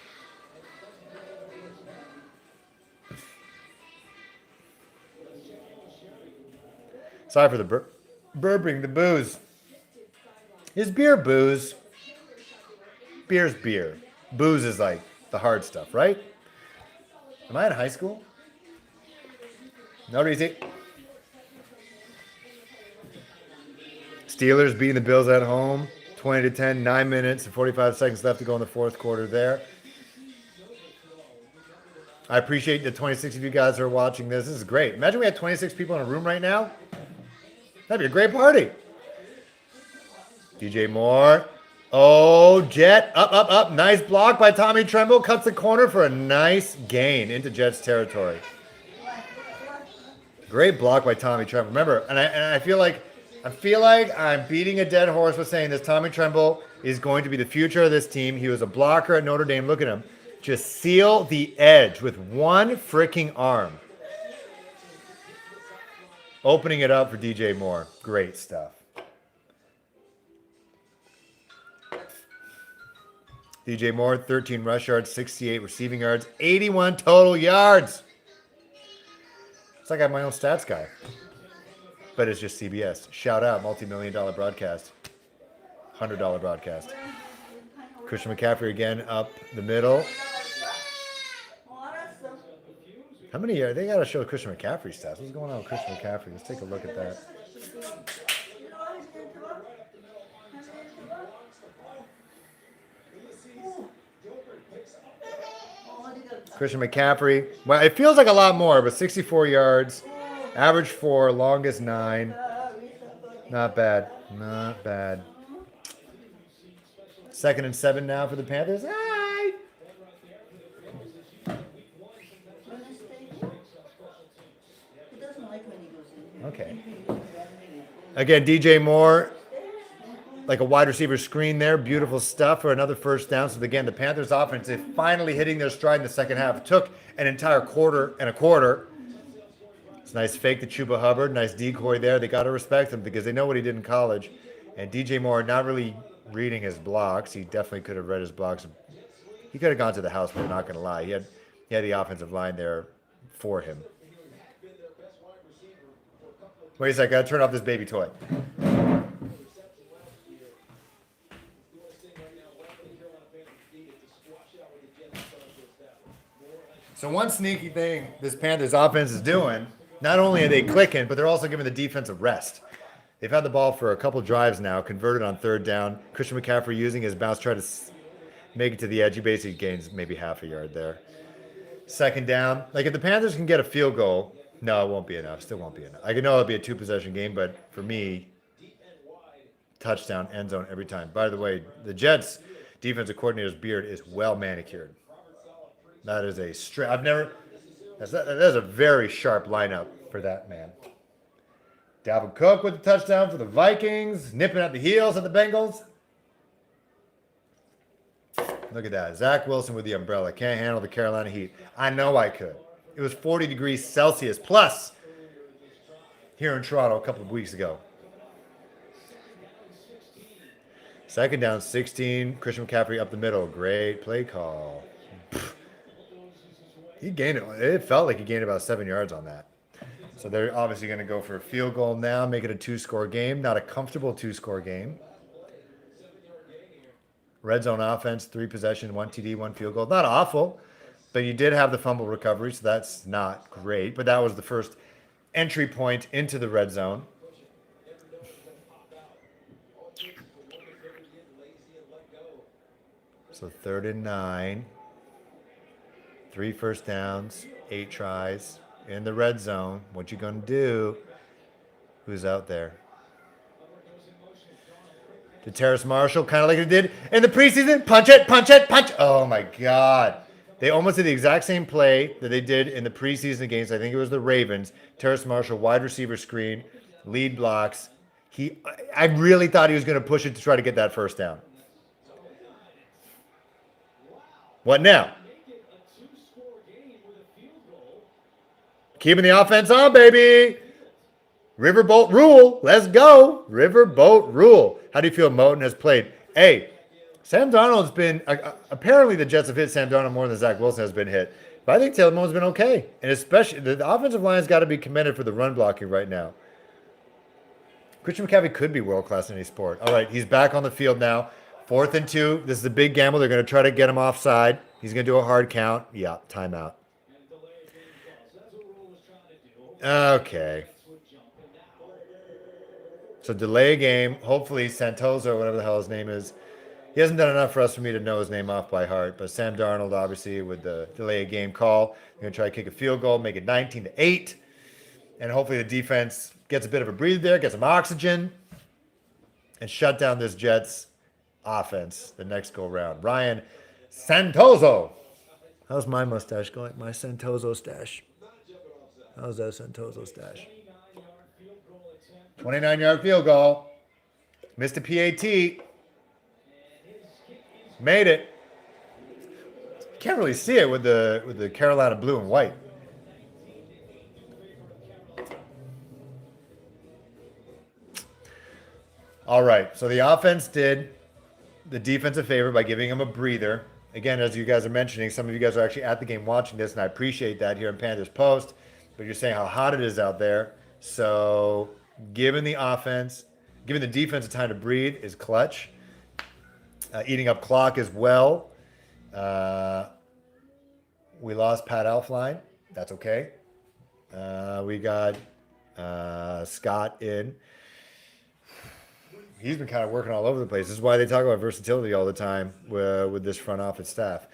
Sorry for the burping the booze. Is beer booze? Beer's beer. Booze is like the hard stuff, right? Am I in high school? Not easy. Steelers beating the Bills at home. 20-10, 9 minutes and 45 seconds left to go in the 4th quarter there. I appreciate the 26 of you guys who are watching this. This is great. Imagine we had 26 people in a room right now. That'd be a great party. DJ Moore. Oh, Jet. Up. Nice block by Tommy Tremble. Cuts the corner for a nice gain into Jets territory. Great block by Tommy Tremble. Remember, and I feel like I'm beating a dead horse with saying this. Tommy Tremble is going to be the future of this team. He was a blocker at Notre Dame. Look at him. Just seal the edge with one freaking arm. Opening it up for DJ Moore. Great stuff. DJ Moore, 13 rush yards, 68 receiving yards, 81 total yards. It's like I have my own stats guy. But it's just CBS. Shout out, multi-million-dollar broadcast. $100 broadcast. Christian McCaffrey again up the middle. How many are they? Got to show Christian McCaffrey stats. What's going on with Christian McCaffrey? Let's take a look at that. Christian McCaffrey. Well, it feels like a lot more, but 64 yards, average 4, longest 9. Not bad. Not bad. 2nd and 7 now for the Panthers. Hi. Okay. Again, DJ Moore, like a wide receiver screen there. Beautiful stuff for another first down. So again, the Panthers offense is finally hitting their stride in the second half. It took an entire quarter and a quarter. It's a nice fake to Chuba Hubbard. Nice decoy there. They got to respect him because they know what he did in college. And DJ Moore not really reading his blocks. He definitely could have read his blocks. He could have gone to the house, but I'm not going to lie. He had the offensive line there for him. Wait a second. I got to turn off this baby toy. So one sneaky thing this Panthers offense is doing, not only are they clicking, but they're also giving the defense a rest. They've had the ball for a couple drives now, converted on 3rd down. Christian McCaffrey using his bounce, try to make it to the edge. He basically gains maybe half a yard there. 2nd down. Like if the Panthers can get a field goal, no, it won't be enough. Still won't be enough. I know it'll be a 2-possession game, but for me, touchdown, end zone every time. By the way, the Jets defensive coordinator's beard is well manicured. That is a straight. That's a very sharp lineup for that man. Dalvin Cook with the touchdown for the Vikings, nipping at the heels of the Bengals. Look at that. Zach Wilson with the umbrella. Can't handle the Carolina heat. I know I could. It was 40 degrees Celsius plus here in Toronto a couple of weeks ago. 2nd down, 16. Christian McCaffrey up the middle. Great play call. He gained it. It felt like he gained about 7 yards on that. So they're obviously going to go for a field goal now, make it a 2-score game. Not a comfortable 2-score game. Red zone offense, 3 possession, 1 TD, 1 field goal. Not awful, but you did have the fumble recovery, so that's not great. But that was the first entry point into the red zone. So 3rd and 9. 3 first downs, 8 tries in the red zone. What you gonna do? Who's out there? To Terrace Marshall, kind of like they did in the preseason. Punch it, punch it, punch. Oh my God. They almost did the exact same play that they did in the preseason against, I think it was the Ravens. Terrace Marshall, wide receiver screen, lead blocks. I really thought he was going to push it to try to get that first down. What now? Keeping the offense on, baby. Riverboat rule. Let's go. Riverboat rule. How do you feel Moton has played? Hey, Sam Darnold's been, apparently the Jets have hit Sam Darnold more than Zach Wilson has been hit. But I think Taylor Moton's been okay. And especially, the offensive line's got to be commended for the run blocking right now. Christian McCaffrey could be world-class in any sport. All right, he's back on the field now. 4th and 2. This is a big gamble. They're going to try to get him offside. He's going to do a hard count. Yeah, timeout. Okay. So delay a game. Hopefully Santoso, whatever the hell his name is. He hasn't done enough for us for me to know his name off by heart. But Sam Darnold, obviously, with the delay a game call. They're going to try to kick a field goal, make it 19-8. And hopefully the defense gets a bit of a breather there, gets some oxygen, and shut down this Jets offense the next go round. Ryan Santoso. How's my mustache going? My Santoso stash. How's that Santoso stash? 29-yard field goal. Missed a PAT. Made it. Can't really see it with the Carolina blue and white. All right. So the offense did the defense a favor by giving him a breather. Again, as you guys are mentioning, some of you guys are actually at the game watching this, and I appreciate that here in Panthers Post. But you're saying how hot it is out there. So giving the defense a time to breathe is clutch. Eating up clock as well. We lost Pat Elfline. That's okay. We got Scott in. He's been kind of working all over the place. This is why they talk about versatility all the time with this front office staff.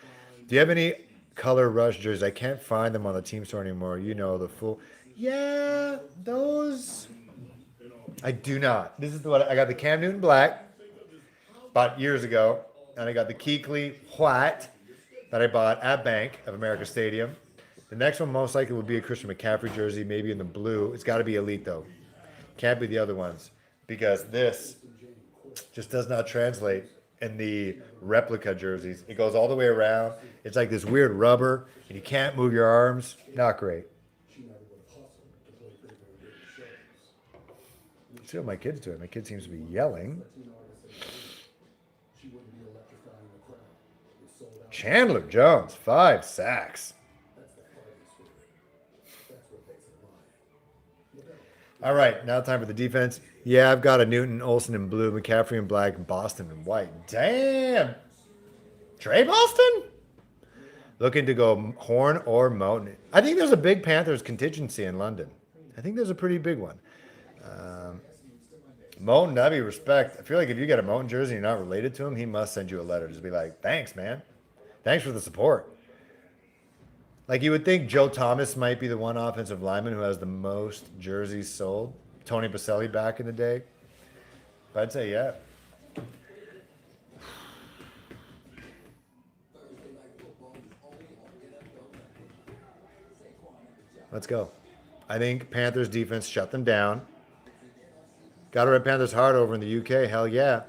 Do you have any color rush jerseys? I can't find them on the team store anymore. You know, the full. Yeah, those. I do not. This is what I got, the Cam Newton black bought years ago. And I got the Kuechly white that I bought at Bank of America Stadium. The next one most likely will be a Christian McCaffrey jersey, maybe in the blue. It's got to be elite, though. Can't be the other ones. Because this just does not translate in the replica jerseys. It goes all the way around. It's like this weird rubber, and you can't move your arms. Not great. See what my kid's doing. My kid seems to be yelling. Chandler Jones, 5 sacks. All right, now time for the defense. Yeah, I've got a Newton, Olsen in blue, McCaffrey in black, and Boston in white. Damn. Trey Boston? Looking to go Horn or Moten. I think there's a big Panthers contingency in London. I think there's a pretty big one. Moten, that'd be respect. I feel like if you get a Moten jersey and you're not related to him, he must send you a letter. Just be like, thanks, man. Thanks for the support. Like, you would think Joe Thomas might be the one offensive lineman who has the most jerseys sold. Tony Baselli back in the day. But I'd say, yeah. Let's go. I think Panthers defense shut them down. Got to rip Panthers hard over in the UK. Hell yeah.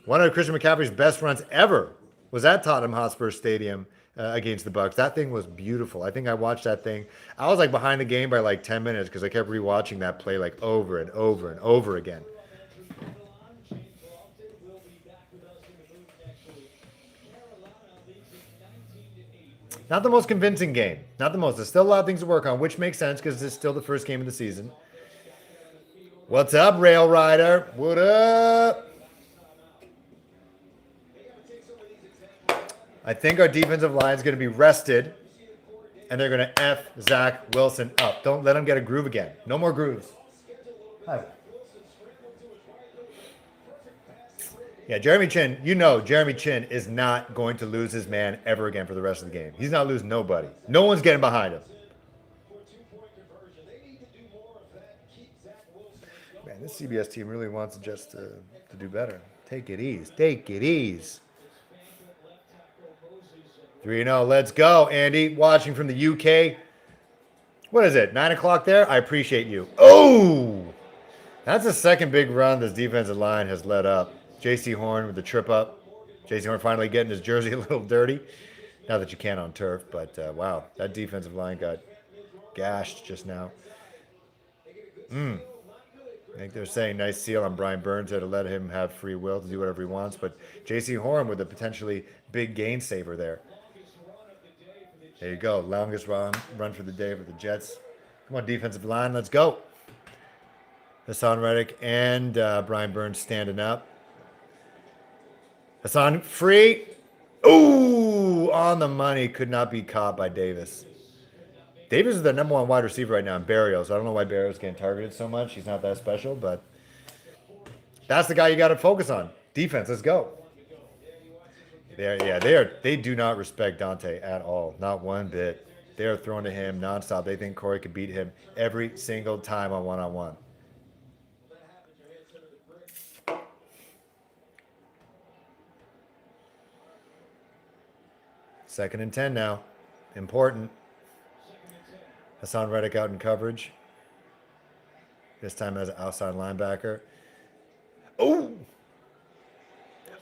One of Christian McCaffrey's best runs ever was at Tottenham Hotspur Stadium against the Bucks. That thing was beautiful. I think I watched that thing. I was like behind the game by like 10 minutes because I kept rewatching that play like over and over and over again. Not the most convincing game. Not the most. There's still a lot of things to work on, which makes sense because it's still the first game of the season. What's up, Rail Rider? What up? I think our defensive line is going to be rested, and they're going to F Zach Wilson up. Don't let him get a groove again. No more grooves. Hi. Yeah, Jeremy Chin, Jeremy Chin is not going to lose his man ever again for the rest of the game. He's not losing nobody. No one's getting behind him. Man, this CBS team really wants just to do better. Take it easy. Take it easy. 3-0. Let's go, Andy. Watching from the UK. What is it? 9 o'clock there? I appreciate you. Oh! That's the second big run this defensive line has let up. J.C. Horn with the trip up. J.C. Horn finally getting his jersey a little dirty. Not that you can on turf, but wow. That defensive line got gashed just now. I think they're saying nice seal on Brian Burns there to let him have free will to do whatever he wants. But J.C. Horn with a potentially big gain saver there. There you go. Longest run for the day for the Jets. Come on, defensive line. Let's go. Hassan Reddick and Brian Burns standing up. Hassan free. Ooh, on the money. Could not be caught by Davis. Davis is the number one wide receiver right now in Barrios. I don't know why Barrios getting targeted so much. He's not that special, but that's the guy you got to focus on. Defense, let's go. They do not respect Dante at all. Not one bit. They are throwing to him nonstop. They think Corey could beat him every single time on one-on-one. Second and 10 now. Important. Hassan Reddick out in coverage. This time as an outside linebacker. Oh!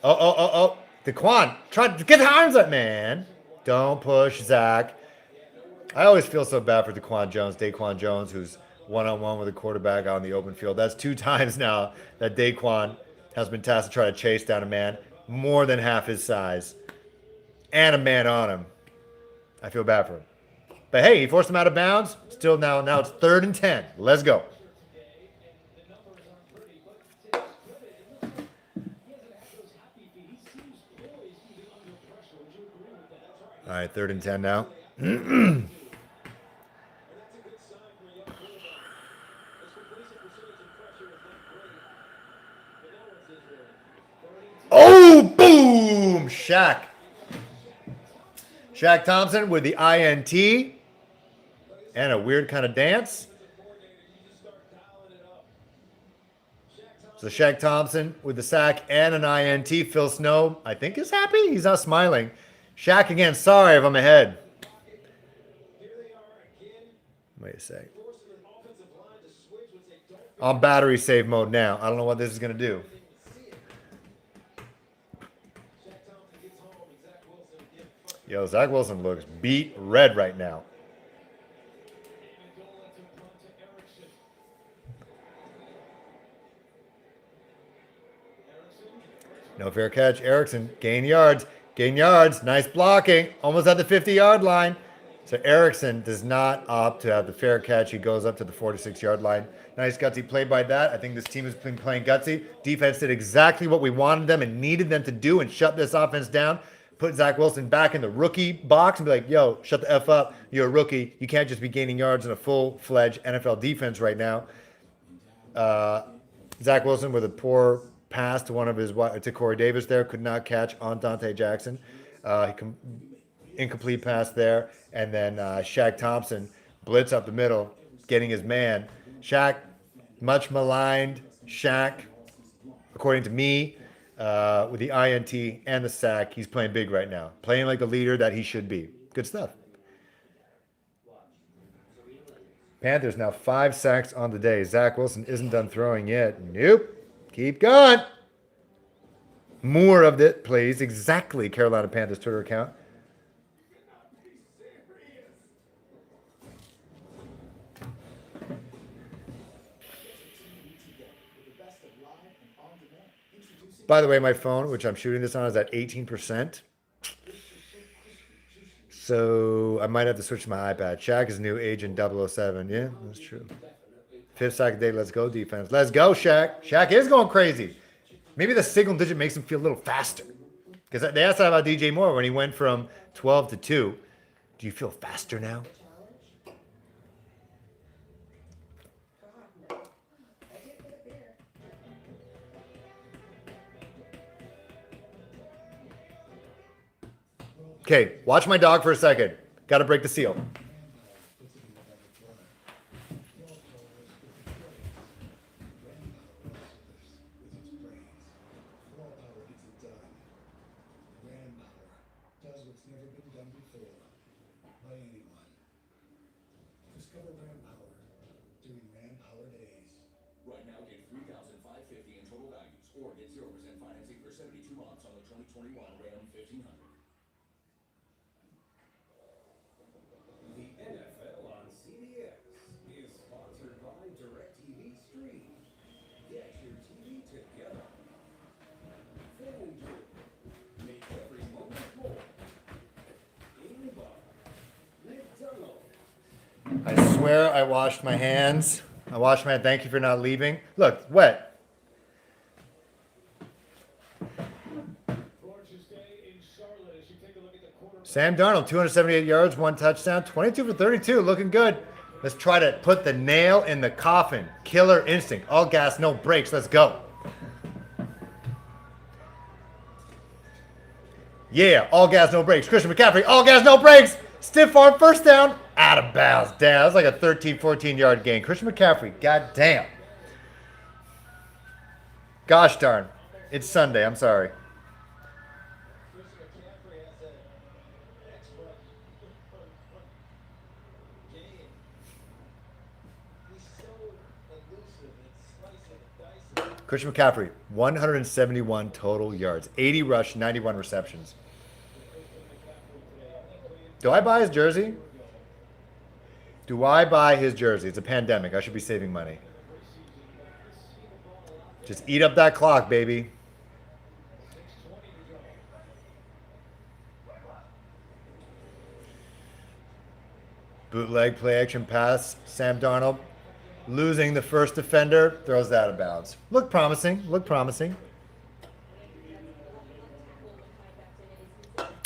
Oh. DeQuan, try to get the arms up, man. Don't push Zach. I always feel so bad for Daquan Jones, who's one-on-one with a quarterback out in the open field. That's 2 times now that Daquan has been tasked to try to chase down a man more than half his size and a man on him. I feel bad for him. But hey, he forced him out of bounds. Still now it's 3rd and 10. Let's go. All right, 3rd and 10 now. Oh, boom! Shaq Thompson with the INT and a weird kind of dance. So Shaq Thompson with the sack and an INT. Phil Snow, I think, is happy. He's not smiling. Shaq again. Sorry if I'm ahead. Wait a sec. On battery save mode now. I don't know what this is going to do. Yo, Zach Wilson looks beat red right now. No fair catch. Erickson, gain yards. Gain yards. Nice blocking. Almost at the 50-yard line. So Erickson does not opt to have the fair catch. He goes up to the 46-yard line. Nice gutsy play by that. I think this team has been playing gutsy. Defense did exactly what we wanted them and needed them to do and shut this offense down. Put Zach Wilson back in the rookie box and be like, yo, shut the F up. You're a rookie. You can't just be gaining yards in a full-fledged NFL defense right now. Zach Wilson with a poor pass to to Corey Davis there. Could not catch on Dante Jackson. Incomplete pass there. And then Shaq Thompson blitz up the middle, getting his man. Shaq, much maligned. Shaq, according to me, with the INT and the sack, he's playing big right now. Playing like the leader that he should be. Good stuff. Panthers now 5 sacks on the day. Zach Wilson isn't done throwing yet. Nope. Keep going. More of it, please. Exactly. Carolina Panthers Twitter account. By the way, my phone, which I'm shooting this on, is at 18%. So I might have to switch to my iPad. Shaq is new agent 007. Yeah, that's true. 5th sack a day. Let's go, defense. Let's go, Shaq. Shaq is going crazy. Maybe the signal digit makes him feel a little faster. Because they asked that about DJ Moore when he went from 12 to 2. Do you feel faster now? Okay, watch my dog for a second. Got to break the seal.
Right now, get $3,550 in total values, or get 0% financing for 72 months on the 2021 Ram 1500. The NFL on CBS is sponsored by DirecTV Stream. Get your TV together. FanDuel. Make every moment more. McDonald's.
I swear I washed my hands. I washed my hands. Thank you for not leaving. Look, wet. Sam Darnold, 278 yards, 1 touchdown, 22 for 32, looking good. Let's try to put the nail in the coffin. Killer instinct. All gas, no brakes. Let's go. Yeah, all gas, no brakes. Christian McCaffrey, all gas, no brakes. Stiff arm, first down. Out of bounds. Damn, that was like a 13, 14-yard gain. Christian McCaffrey, goddamn. Gosh darn. It's Sunday, I'm sorry. Christian McCaffrey, 171 total yards, 80 rush, 91 receptions. Do I buy his jersey? Do I buy his jersey? It's a pandemic. I should be saving money. Just eat up that clock, baby. Bootleg play action pass. Sam Darnold losing the first defender. Throws that out of bounds. Look promising. Look promising.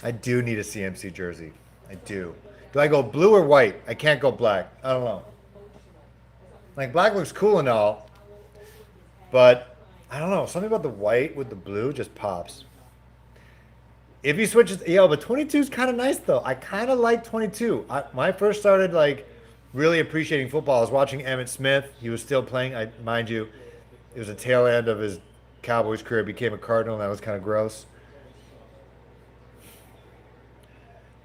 I do need a CMC jersey. I do. Do I go blue or white? I can't go black. I don't know. Like, black looks cool and all, but I don't know. Something about the white with the blue just pops. If he switches, but 22 is kind of nice though. I kind of like 22. When I first started like really appreciating football, I was watching Emmitt Smith. He was still playing. Mind you, it was a tail end of his Cowboys career. Became a Cardinal, and that was kind of gross.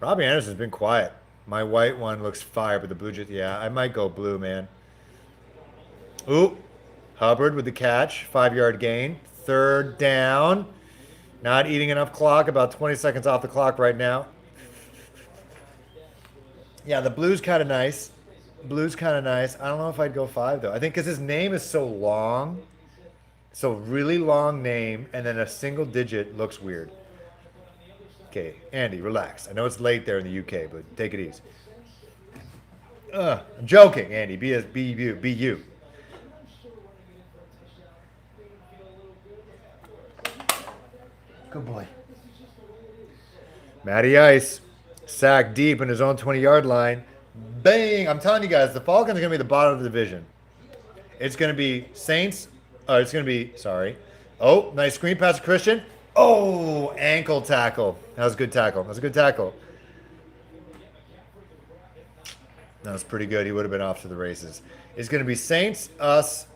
Robbie Anderson's been quiet. My white one looks fire, but the blue just, yeah, I might go blue, man. Ooh, Hubbard with the catch, 5-yard gain, 3rd down. Not eating enough clock, about 20 seconds off the clock right now. Yeah, the blue's kind of nice. Blue's kind of nice. I don't know if I'd go 5, though. I think because his name is so long, so really long name, and then a single digit looks weird. Okay, Andy, relax. I know it's late there in the UK, but take it easy. I'm joking, Andy. Be you. Be you. Good boy. Matty Ice, sack deep in his own 20-yard line. Bang! I'm telling you guys, the Falcons are going to be the bottom of the division. It's going to be Saints. It's going to be, sorry. Oh, nice screen pass to Christian. Oh, ankle tackle. That was a good tackle. That was a good tackle. That was pretty good. He would have been off to the races. It's going to be Saints, us.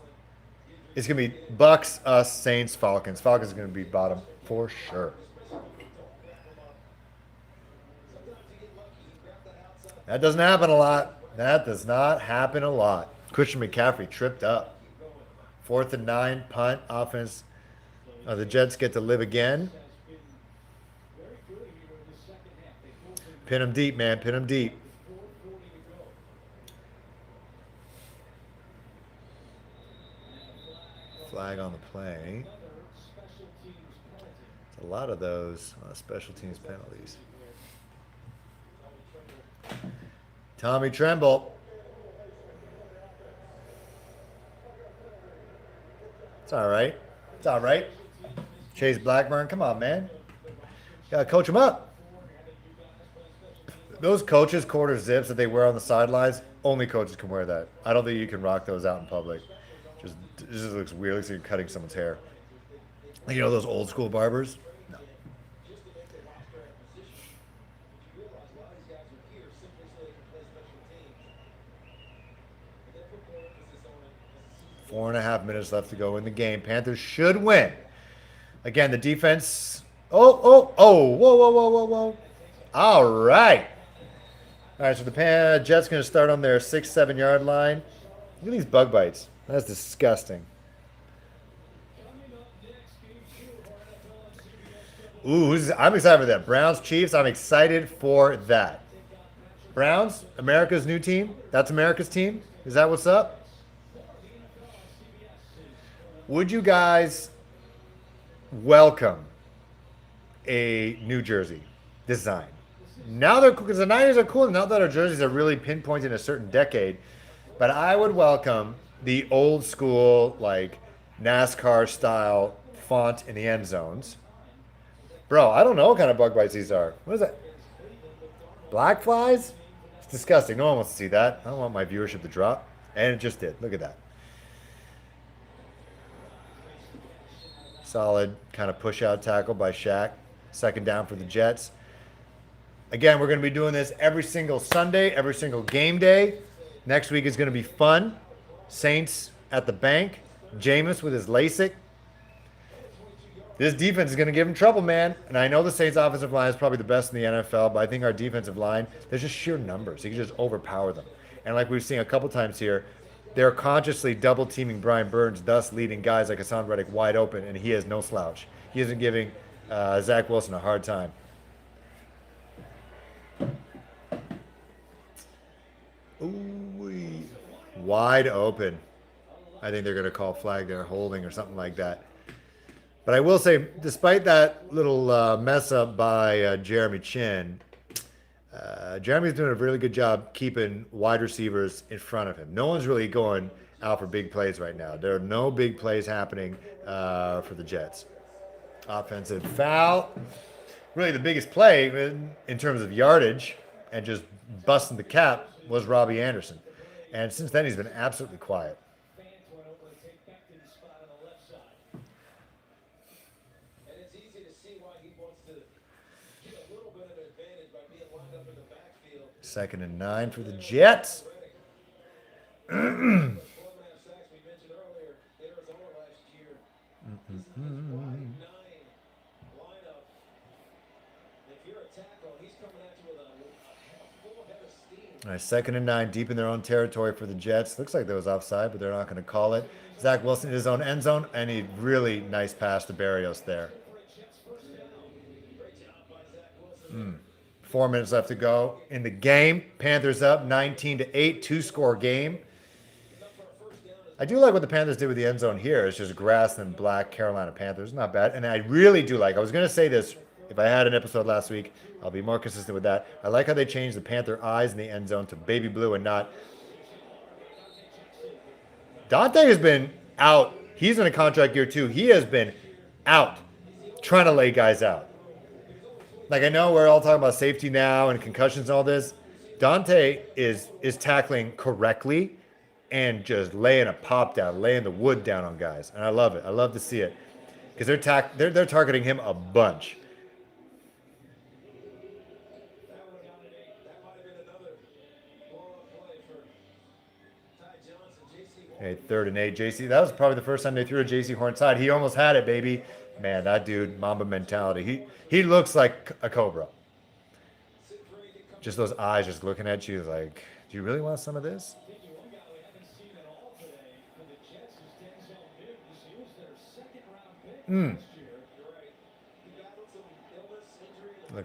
It's going to be Bucks, us, Saints, Falcons. Falcons are going to be bottom for sure. That doesn't happen a lot. That does not happen a lot. Christian McCaffrey tripped up. 4th and 9, punt, offense. The Jets get to live again. Pin them deep, man. Pin them deep. Flag on the play. It's a lot of those special teams penalties. Tommy Tremble. It's all right. It's all right. Chase Blackburn, come on, man. You gotta coach him up. Those coaches quarter zips that they wear on the sidelines, only coaches can wear that. I don't think you can rock those out in public. It just looks weird. Looks like you're cutting someone's hair. Like, you know those old school barbers? No. Four and a half minutes left to go in the game. Panthers should win. Again, the defense. Whoa. All right. All right, so the Jets going to start on their 6-7 yard line. Look at these bug bites. That's disgusting. Ooh, I'm excited for that. Browns, Chiefs, I'm excited for that. Browns, America's new team. That's America's team. Is that what's up? Would you guys welcome a New Jersey design? Now because the Niners are cool, now that our jerseys are really pinpointing a certain decade, but I would welcome the old school, like NASCAR style font in the end zones. Bro, I don't know what kind of bug bites these are. What is that? Black flies? It's disgusting. No one wants to see that. I don't want my viewership to drop. And it just did. Look at that. Solid kind of push-out tackle by Shaq. 2nd down for the Jets. Again, we're going to be doing this every single Sunday, every single game day. Next week is going to be fun. Saints at the bank. Jameis with his LASIK. This defense is going to give him trouble, man. And I know the Saints' offensive line is probably the best in the NFL, but I think our defensive line, there's just sheer numbers. You can just overpower them. And like we've seen a couple times here, they're consciously double-teaming Brian Burns, thus leading guys like Hassan Reddick wide open, and he has no slouch. He isn't giving Zach Wilson a hard time. Ooh. wide open. I think they're going to call flag there, holding or something like that. But I will say, despite that little mess up by Jeremy Chin, Jeremy's doing a really good job keeping wide receivers in front of him. No one's really going out for big plays right now. There are no big plays happening for the Jets. Offensive foul. Really, the biggest play in terms of yardage and just busting the cap was Robbie Anderson. And since then, he's been absolutely quiet. Second and 9 for the Jets. All right, second and 9, deep in their own territory for the Jets. Looks like there was offside, but they're not going to call it. Zach Wilson in his own end zone, and a really nice pass to Berrios there. 4 minutes left to go in the game. Panthers up 19-8, two-score game. I do like what the Panthers did with the end zone here. It's just grass and black Carolina Panthers. Not bad. And I really do like, I was going to say this if I had an episode last week. I'll be more consistent with that. I like how they changed the Panther eyes in the end zone to baby blue and not. Dante has been out. He's in a contract year too. He has been out trying to lay guys out. Like, I know we're all talking about safety now and concussions and all this. Dante is tackling correctly and just laying a pop down, laying the wood down on guys. And I love it. I love to see it. Because they're targeting him a bunch. Okay, 3rd and 8. JC, that was probably the first time they threw a JC Horn side. He almost had it, baby. Man, that dude, Mamba mentality. He looks like a cobra. Just those eyes just looking at you like, do you really want some of this? Look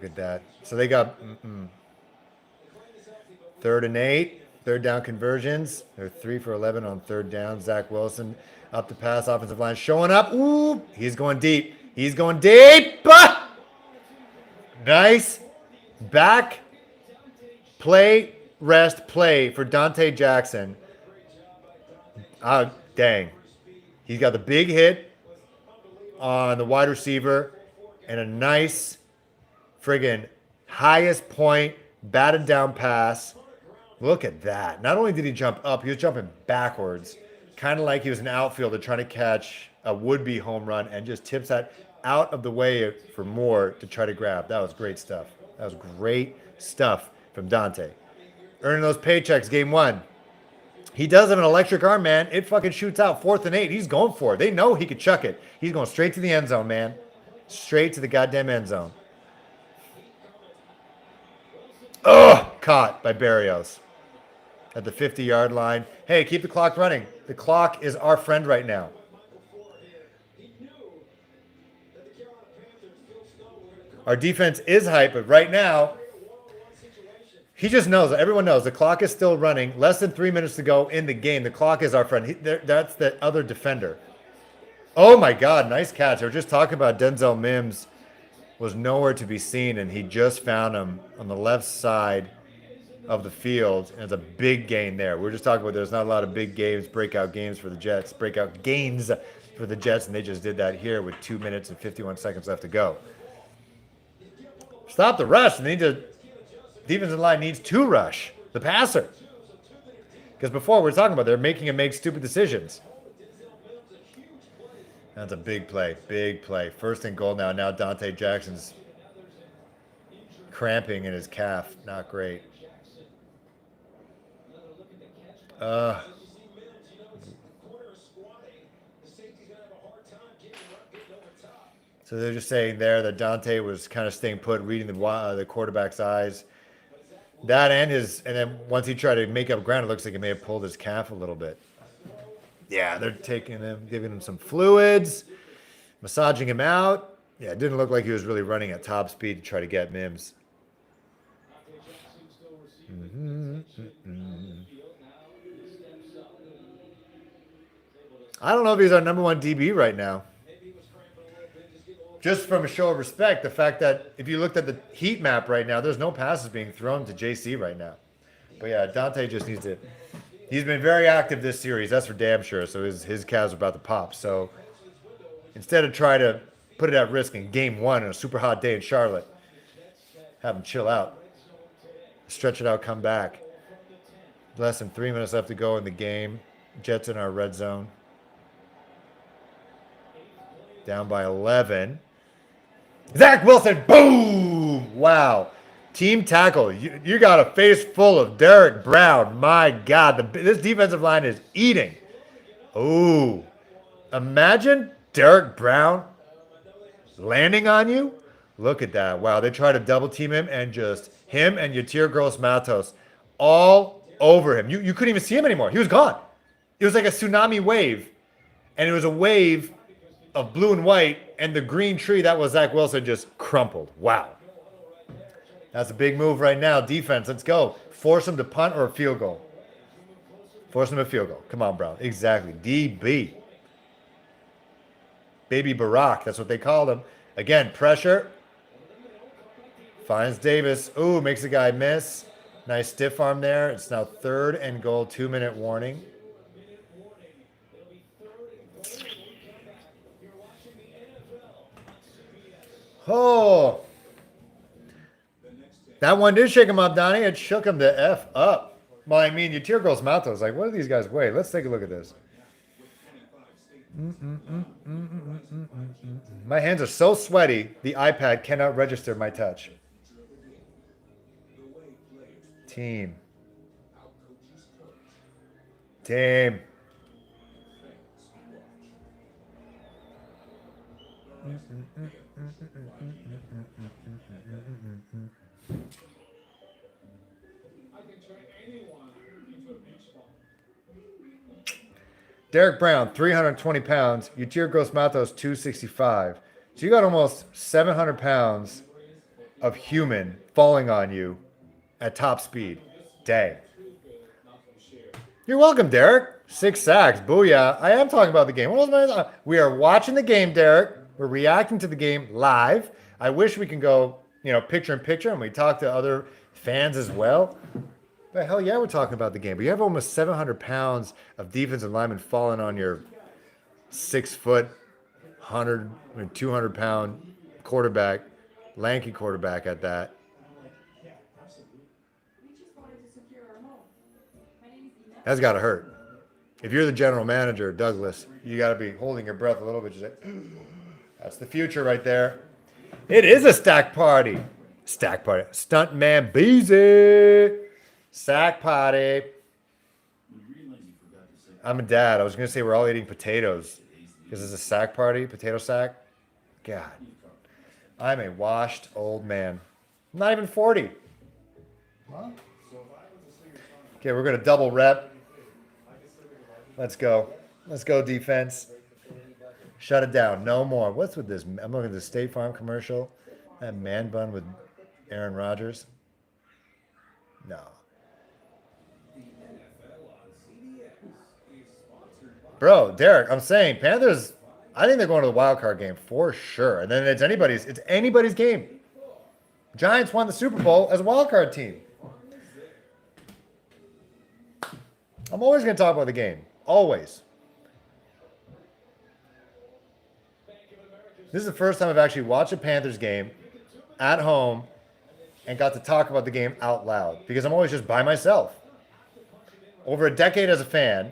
at that. So they got 3rd and 8. 3rd down conversions. They're 3 for 11 on 3rd down. Zach Wilson up the pass. Offensive line showing up. Ooh, he's going deep. He's going deep. Nice. Back. Play. Rest. Play for Dante Jackson. Oh, dang. He's got the big hit on the wide receiver and a nice friggin' highest point batted down pass. Look at that. Not only did he jump up, he was jumping backwards, kind of like he was an outfielder trying to catch a would-be home run and just tips that out of the way for Moore to try to grab. That was great stuff. That was great stuff from Dante. Earning those paychecks game 1. He does have an electric arm, man. It fucking shoots out 4th and 8. He's going for it. They know he could chuck it. He's going straight to the end zone, man. Straight to the goddamn end zone. Oh, caught by Berrios at the 50-yard line. Hey, keep the clock running. The clock is our friend right now. Our defense is hype, but right now, he just knows. Everyone knows the clock is still running. Less than 3 minutes to go in the game. The clock is our friend. That's the other defender. Oh, my God. Nice catch. I was just talking about Denzel Mims was nowhere to be seen, and he just found him on the left side of the field, and it's a big gain there. We're just talking about there's not a lot of big games, breakout games for the Jets, breakout gains for the Jets, and they just did that here with 2 minutes and 51 seconds left to go. Stop the rush. And they need to. Defensive line needs to rush the passer. Because before we were talking about they're making him make stupid decisions. That's a big play. Big play. 1st and goal now. Now Dante Jackson's cramping in his calf. Not great. So they're just saying there that Dante was kind of staying put, reading the quarterback's eyes. That and then once he tried to make up ground, it looks like he may have pulled his calf a little bit. Yeah, they're taking him, giving him some fluids, massaging him out. Yeah, it didn't look like he was really running at top speed to try to get Mims. I don't know if he's our number one DB right now. Just from a show of respect, the fact that if you looked at the heat map right now, there's no passes being thrown to JC right now. But yeah, Dante just needs to. He's been very active this series, that's for damn sure. So his calves are about to pop. So instead of try to put it at risk in game one on a super hot day in Charlotte, have him chill out, stretch it out, come back. Less than 3 minutes left to go in the game. Jets in our red zone. Down by 11. Zach Wilson, boom! Wow. Team tackle. You got a face full of Derek Brown. My God, this defensive line is eating. Ooh. Imagine Derek Brown landing on you. Look at that. Wow, they tried to double team him and just him and Yatir Gross-Matos all over him. You couldn't even see him anymore. He was gone. It was like a tsunami wave. And it was a wave of blue and white, and the green tree that was Zach Wilson just crumpled. Wow. That's a big move right now. Defense, let's go. Force him to punt or a field goal. Force him a field goal. Come on, Brown. Exactly. DB. Baby Barack. That's what they called him. Again, pressure. Finds Davis. Ooh, makes the guy miss. Nice stiff arm there. It's now 3rd and goal. 2-minute warning. Oh. That one did shake him up, Donnie. It shook him the F up. Well, I mean, Yatir Gross-Matos. Like, what do these guys weigh? Let's take a look at this. My hands are so sweaty, the iPad cannot register my touch. Team. Derek Brown, 320 pounds. Yatir Gross-Matos, 265. So you got almost 700 pounds of human falling on you at top speed. Dang. You're welcome, Derek. 6 sacks. Booyah. I am talking about the game. We are watching the game, Derek. We're reacting to the game live. I wish we can go, picture in picture, and we talk to other fans as well. But hell yeah, we're talking about the game. But you have almost 700 pounds of defensive linemen falling on your 6 foot, 200 pound quarterback, lanky quarterback at that. That's got to hurt. If you're the general manager, Douglas, you got to be holding your breath a little bit. Just like, that's the future right there. It is a stack party. Stack party. Stuntman Beezy. Sack party. I'm a dad. I was going to say we're all eating potatoes because it's a sack party, potato sack. God. I'm a washed old man. I'm not even 40. Huh? Okay, we're going to double rep. Let's go. Let's go, defense. Shut it down. No more. What's with this? I'm looking at the State Farm commercial. That man bun with Aaron Rodgers. No. Bro, Derek, I'm saying Panthers, I think they're going to the wild card game for sure. And then it's anybody's game. Giants won the Super Bowl as a wild card team. I'm always going to talk about the game. Always. This is the first time I've actually watched a Panthers game at home and got to talk about the game out loud because I'm always just by myself. Over a decade as a fan,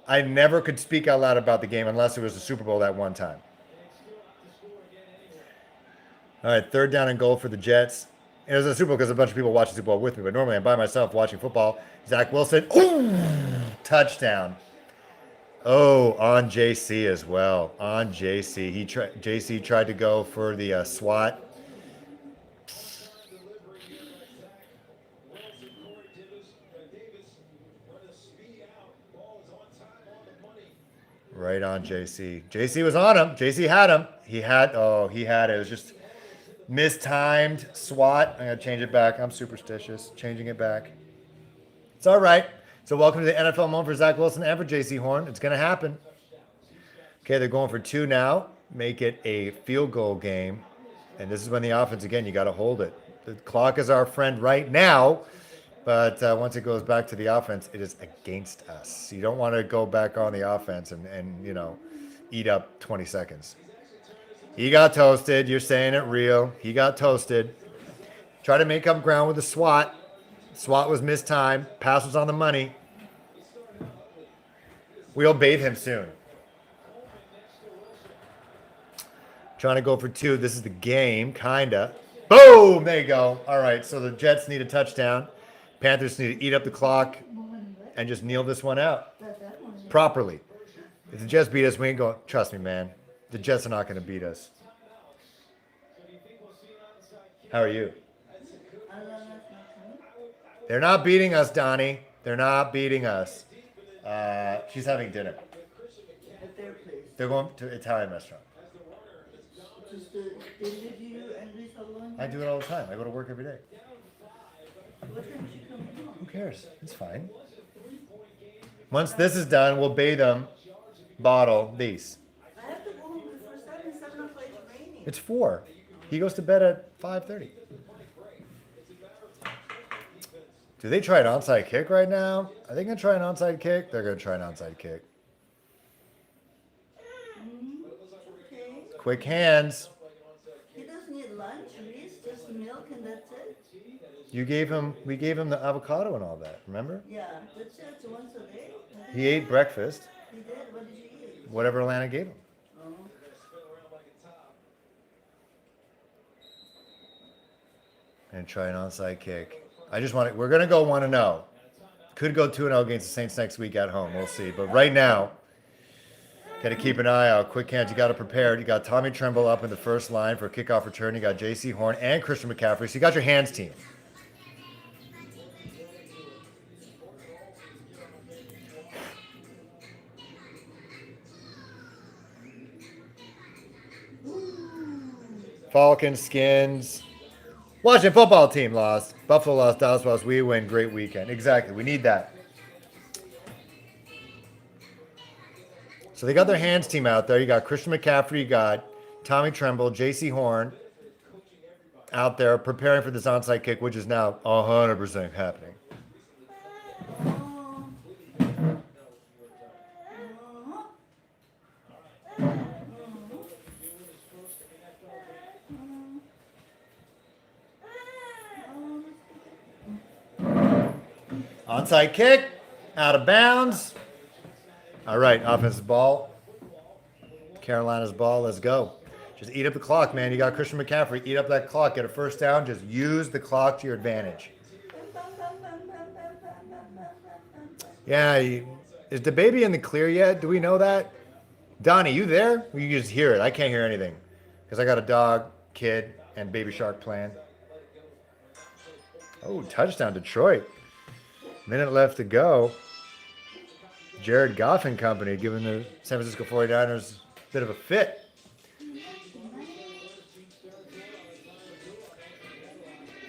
I never could speak out loud about the game unless it was the Super Bowl that one time. All right, 3rd down and goal for the Jets. It was a Super Bowl because a bunch of people watch the Super Bowl with me, but normally I'm by myself watching football. Zach Wilson, ooh, touchdown. Oh, on JC as well. On JC. JC tried to go for the SWAT. Right on JC. JC was on him. JC had him. He had it. It was just mistimed SWAT. I'm going to change it back. I'm superstitious. Changing it back. It's all right. So welcome to the NFL moment for Zach Wilson and for JC Horn. It's going to happen. Okay, they're going for 2 now. Make it a field goal game. And this is when the offense, again, you got to hold it. The clock is our friend right now, but once it goes back to the offense, it is against us. You don't want to go back on the offense and eat up 20 seconds. He got toasted. You're saying it real. He got toasted. Try to make up ground with the SWAT. SWAT was mistimed. Pass was on the money. We'll bathe him soon. Trying to go for 2. This is the game, kinda. Boom! There you go. All right, so the Jets need a touchdown. Panthers need to eat up the clock and just kneel this one out properly. If the Jets beat us, we ain't going. Trust me, man. The Jets are not going to beat us. How are you? They're not beating us, Donnie. They're not beating us. She's having dinner.
At their place.
They're going to an Italian restaurant.
Just they leave you and Lisa alone?
I do it all the time. I go to work every day.
What time she coming home?
Who cares? It's fine. Once this is done, we'll bathe them, bottle these.
I have to go home before 7 o'clock it's raining.
It's 4. He goes to bed at 5:30. Do they try an onside kick right now? Are they going to try an onside kick? They're going to try an onside kick.
Okay.
Quick hands.
He doesn't need lunch, Reese, just milk and that's it.
We gave him the avocado and all that, remember?
Yeah, that's it, so once a day.
He ate breakfast,
He did, what did you eat?
whatever Alana gave him.
Oh.
And try an onside kick. We're going to go 1-0. Could go 2-0 against the Saints next week at home. We'll see. But right now, got to keep an eye out. Quick hands. You got to prepare. You got Tommy Tremble up in the first line for a kickoff return. You got J.C. Horn and Christian McCaffrey. So you got your hands team. Falcons, Skins. Washington football team lost. Buffalo lost. Dallas lost. We win. Great weekend. Exactly. We need that. So they got their hands team out there. You got Christian McCaffrey. You got Tommy Tremble, J.C. Horn out there preparing for this onside kick, which is now 100% happening. Onside kick, out of bounds. All right, offensive ball. Carolina's ball, let's go. Just eat up the clock, man. You got Christian McCaffrey. Eat up that clock, get a first down. Just use the clock to your advantage. Yeah, is the baby in the clear yet? Do we know that? Donnie, you there? You can just hear it. I can't hear anything because I got a dog, kid, and Baby Shark playing. Oh, touchdown, Detroit. Minute left to go. Jared Goff and company giving the San Francisco 49ers a bit of a fit. You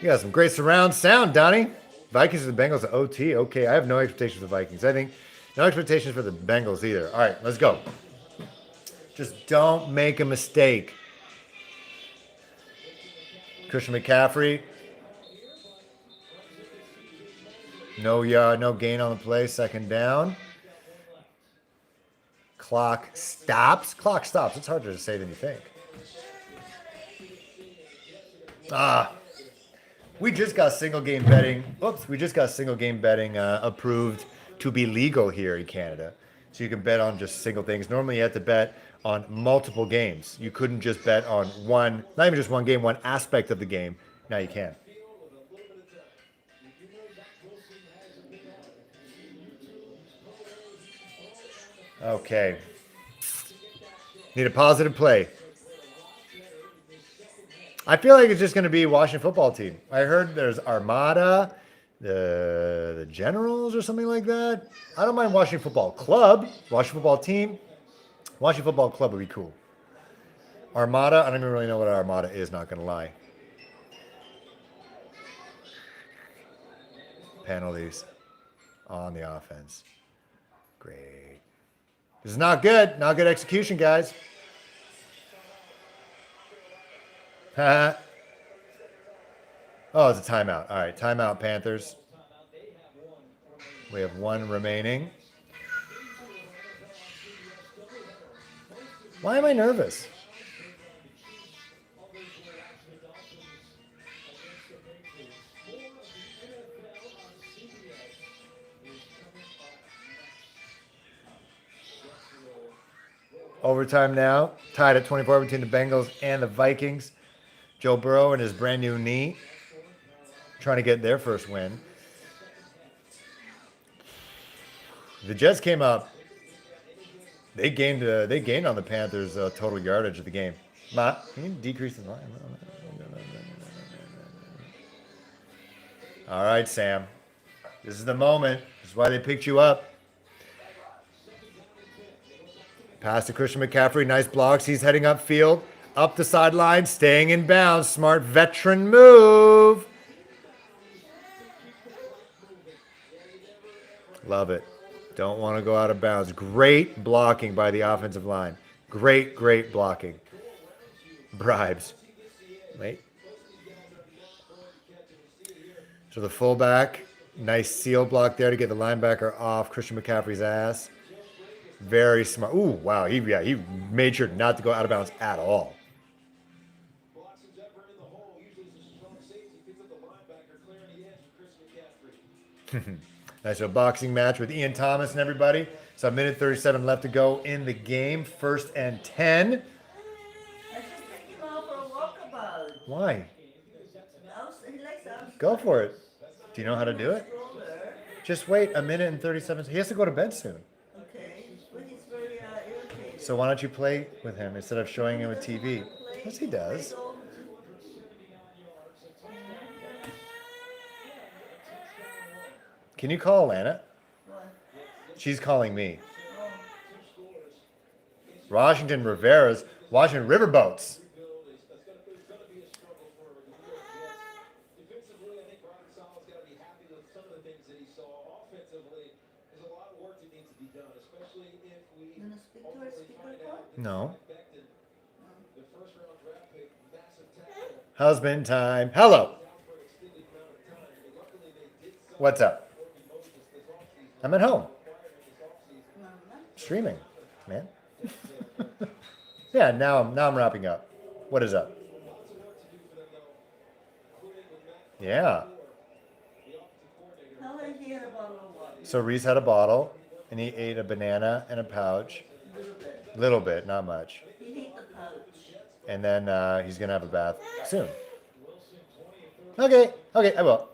got some great surround sound, Donnie. Vikings and the Bengals at OT. Okay, I have no expectations for the Vikings. I think no expectations for the Bengals either. All right, let's go. Just don't make a mistake. Christian McCaffrey. No gain on the play. Second down. Clock stops. It's harder to say than you think. We just got single game betting. Approved to be legal here in Canada. So you can bet on just single things. Normally you have to bet on multiple games. You couldn't just bet on one, not even just one game, one aspect of the game. Now you can. Okay. Need a positive play. I feel like it's just going to be Washington football team. I heard there's Armada, the Generals or something like that. I don't mind Washington football club, Washington football team. Washington football club would be cool. Armada, I don't even really know what Armada is, not going to lie. Penalties on the offense. Great. This is not good. Not good execution, guys. Oh, it's a timeout. All right, timeout, Panthers. We have one remaining. Why am I nervous? Overtime now, tied at 24 between the Bengals and the Vikings. Joe Burrow and his brand new knee, trying to get their first win. The Jets came up. They gained on the Panthers' total yardage of the game. Can you decrease the line? All right, Sam. This is the moment. This is why they picked you up. Pass to Christian McCaffrey. Nice blocks. He's heading upfield. Up the sideline. Staying in bounds. Smart veteran move. Love it. Don't want to go out of bounds. Great blocking by the offensive line. Great blocking. Bribes. Wait. So the fullback. Nice seal block there to get the linebacker off Christian McCaffrey's ass. Very smart. Ooh, wow. He made sure not to go out of bounds at all. Nice little boxing match with Ian Thomas and everybody. So a minute 37 left to go in the game. 1st and 10.
I just take him out for a walkabout.
Why?
He likes out.
Go for it. Do you know how to do it?
Stroller.
Just wait a minute and 37. He has to go to bed soon.
Okay, but he's very irritated.
So why don't you play with him instead of showing him a TV? Yes, he does. Can you call Alana? She's calling me. Washington Rivera's Washington Riverboats. No. Husband time. Hello. What's up? I'm at home. Streaming, man. Yeah, now I'm wrapping up. What is up? Yeah.
How did he had a bottle of water?
So Reese had a bottle, and he ate a banana and a pouch. Little bit, not much.
He ate the pouch.
And then he's gonna have a bath soon. Okay, I will.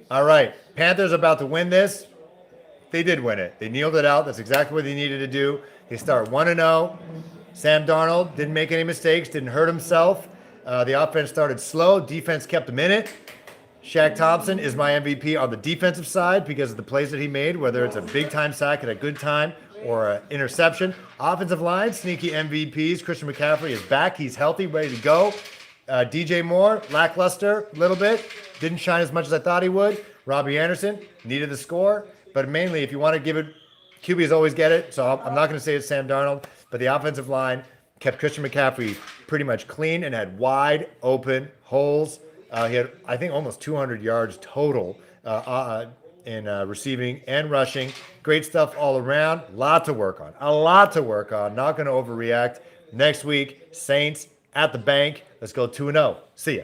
All right, Panthers about to win this. They did win it. They kneeled it out. That's exactly what they needed to do. They start 1-0. Sam Darnold didn't make any mistakes, didn't hurt himself. The offense started slow. Defense kept him in it. Shaq Thompson is my MVP on the defensive side because of the plays that he made, whether it's a big-time sack at a good time or an interception. Offensive line, sneaky MVPs. Christian McCaffrey is back. He's healthy, ready to go. DJ Moore, lackluster a little bit. Didn't shine as much as I thought he would. Robbie Anderson needed the score. But mainly, if you want to give it, QBs always get it. So I'm not going to say it's Sam Darnold. But the offensive line kept Christian McCaffrey pretty much clean and had wide open holes. He had, I think, almost 200 yards total in receiving and rushing. Great stuff all around. A lot to work on. Not going to overreact. Next week, Saints at the bank. Let's go 2-0. See ya.